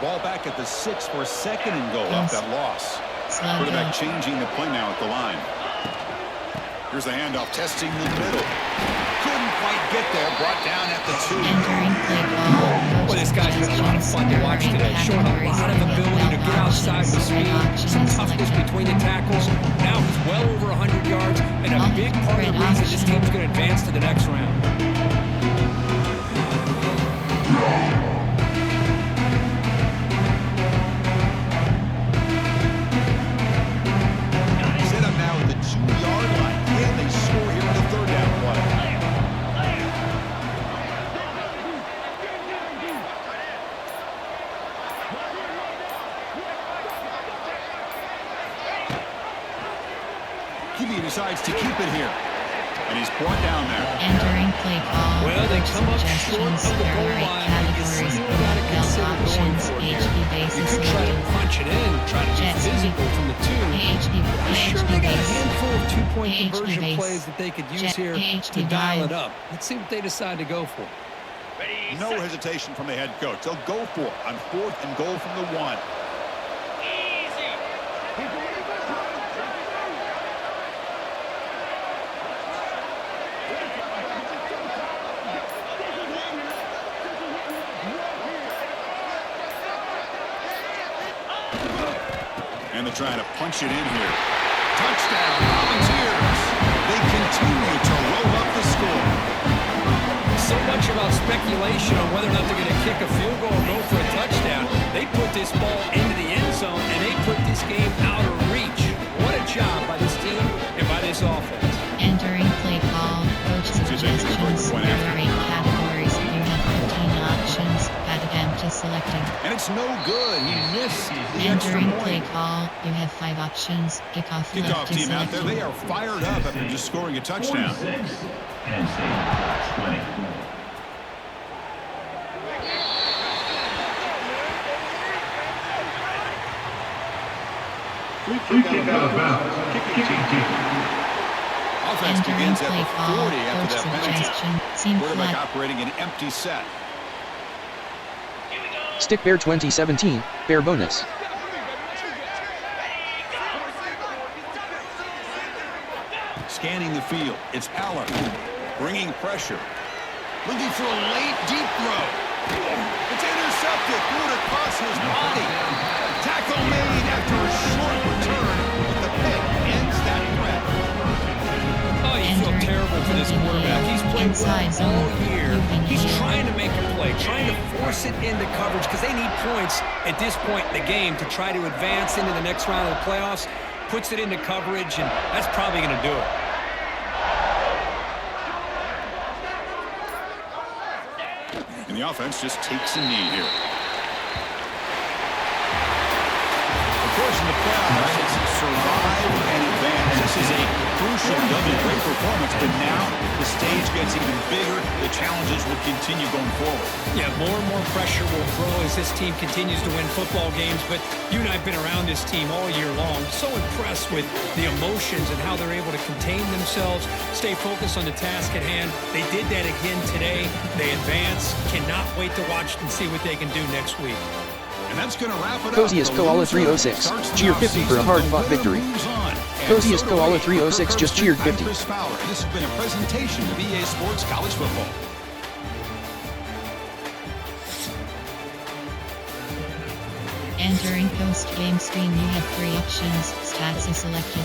Ball back at the 6 for second and goal off that loss. Slow Quarterback go. changing the play now at the line. Here's the handoff, testing the middle. Couldn't quite get there, brought down at the 2. Entering play call. Well, this guy's been a lot of fun to watch today, showing a lot of ability to get outside with speed, some toughness between the tackles. Now he's well over 100 yards, and a big part of the reason this team's going to advance to the next round. Set up now at the 2-yard line. Can they score here in the third down play? QB decides to keep it here. And he's brought down there. Entering play call. Well, they come up short Suggestions. of the There goal are line, but you categories. still You got to have consider going options. for it PHP here. base You is could try to selected. punch it in, try to be Jets physical from the 2. PHP I'm sure they got a base. handful of two-point PHP conversion base. plays that they could use Jet here PHP to dial dive. it up. Let's see what they decide to go for. Ready, No hesitation from the head coach. They'll go for it on 4th and goal from the 1. easy. And they're trying to punch it in here. Touchdown, Volunteers. They continue to roll up the score. So much about speculation on whether or not they're going to kick a field goal or go for a touchdown. They put this ball into the end zone, and they put this game out of reach. What a job by this team and by this offense. Entering play call. Coach suggestions. There are 8 categories. You have 15 options. Add again to selecting. And it's no good. He missed the extra Entering play point. call. You have 5 options. Kickoff left Kickoff to team out there. selected. They are fired up after just scoring a touchdown. 46, Penstate, 20. Free kick out of bounds. Kicking team. Offense Entering begins at play the call. 40 after Coach that penalty. suggestion. Seam Quarterback flat. operating an empty set. Stick Bear 2017, Bear bonus. Scanning the field. It's Aller. Bringing pressure. Looking for a late, deep throw. It's intercepted. Threw it across his body. Tackle made after a short return. But the pick ends that threat. Oh, you feel terrible for this quarterback. He's played Inside well all zone. year. Moving He's heel. trying to make a play, trying to force it into coverage because they need points at this point in the game to try to advance into the next round of the playoffs. Puts it into coverage, and that's probably going to do it. And the offense just takes a knee here. Of course, in the playoffs, it's survive and advance. This is a crucial W. Great performance, but now the stage gets even bigger. The challenges will continue going forward. Yeah, more and more pressure will grow as this team continues to win football games, but you and I have been around this team all year long. So impressed with the emotions and how they're able to contain themselves, stay focused on the task at hand. They did that again today. They advance. Cannot wait to watch and see what they can do next week. And that's going to wrap it up. Coziest Koala 306, cheer 50 for a hard-fought victory. Coziest Koala 306 just cheered 50. This has been a presentation of EA Sports College Football. Entering post-game screen. You have 3 options. Stats is selected.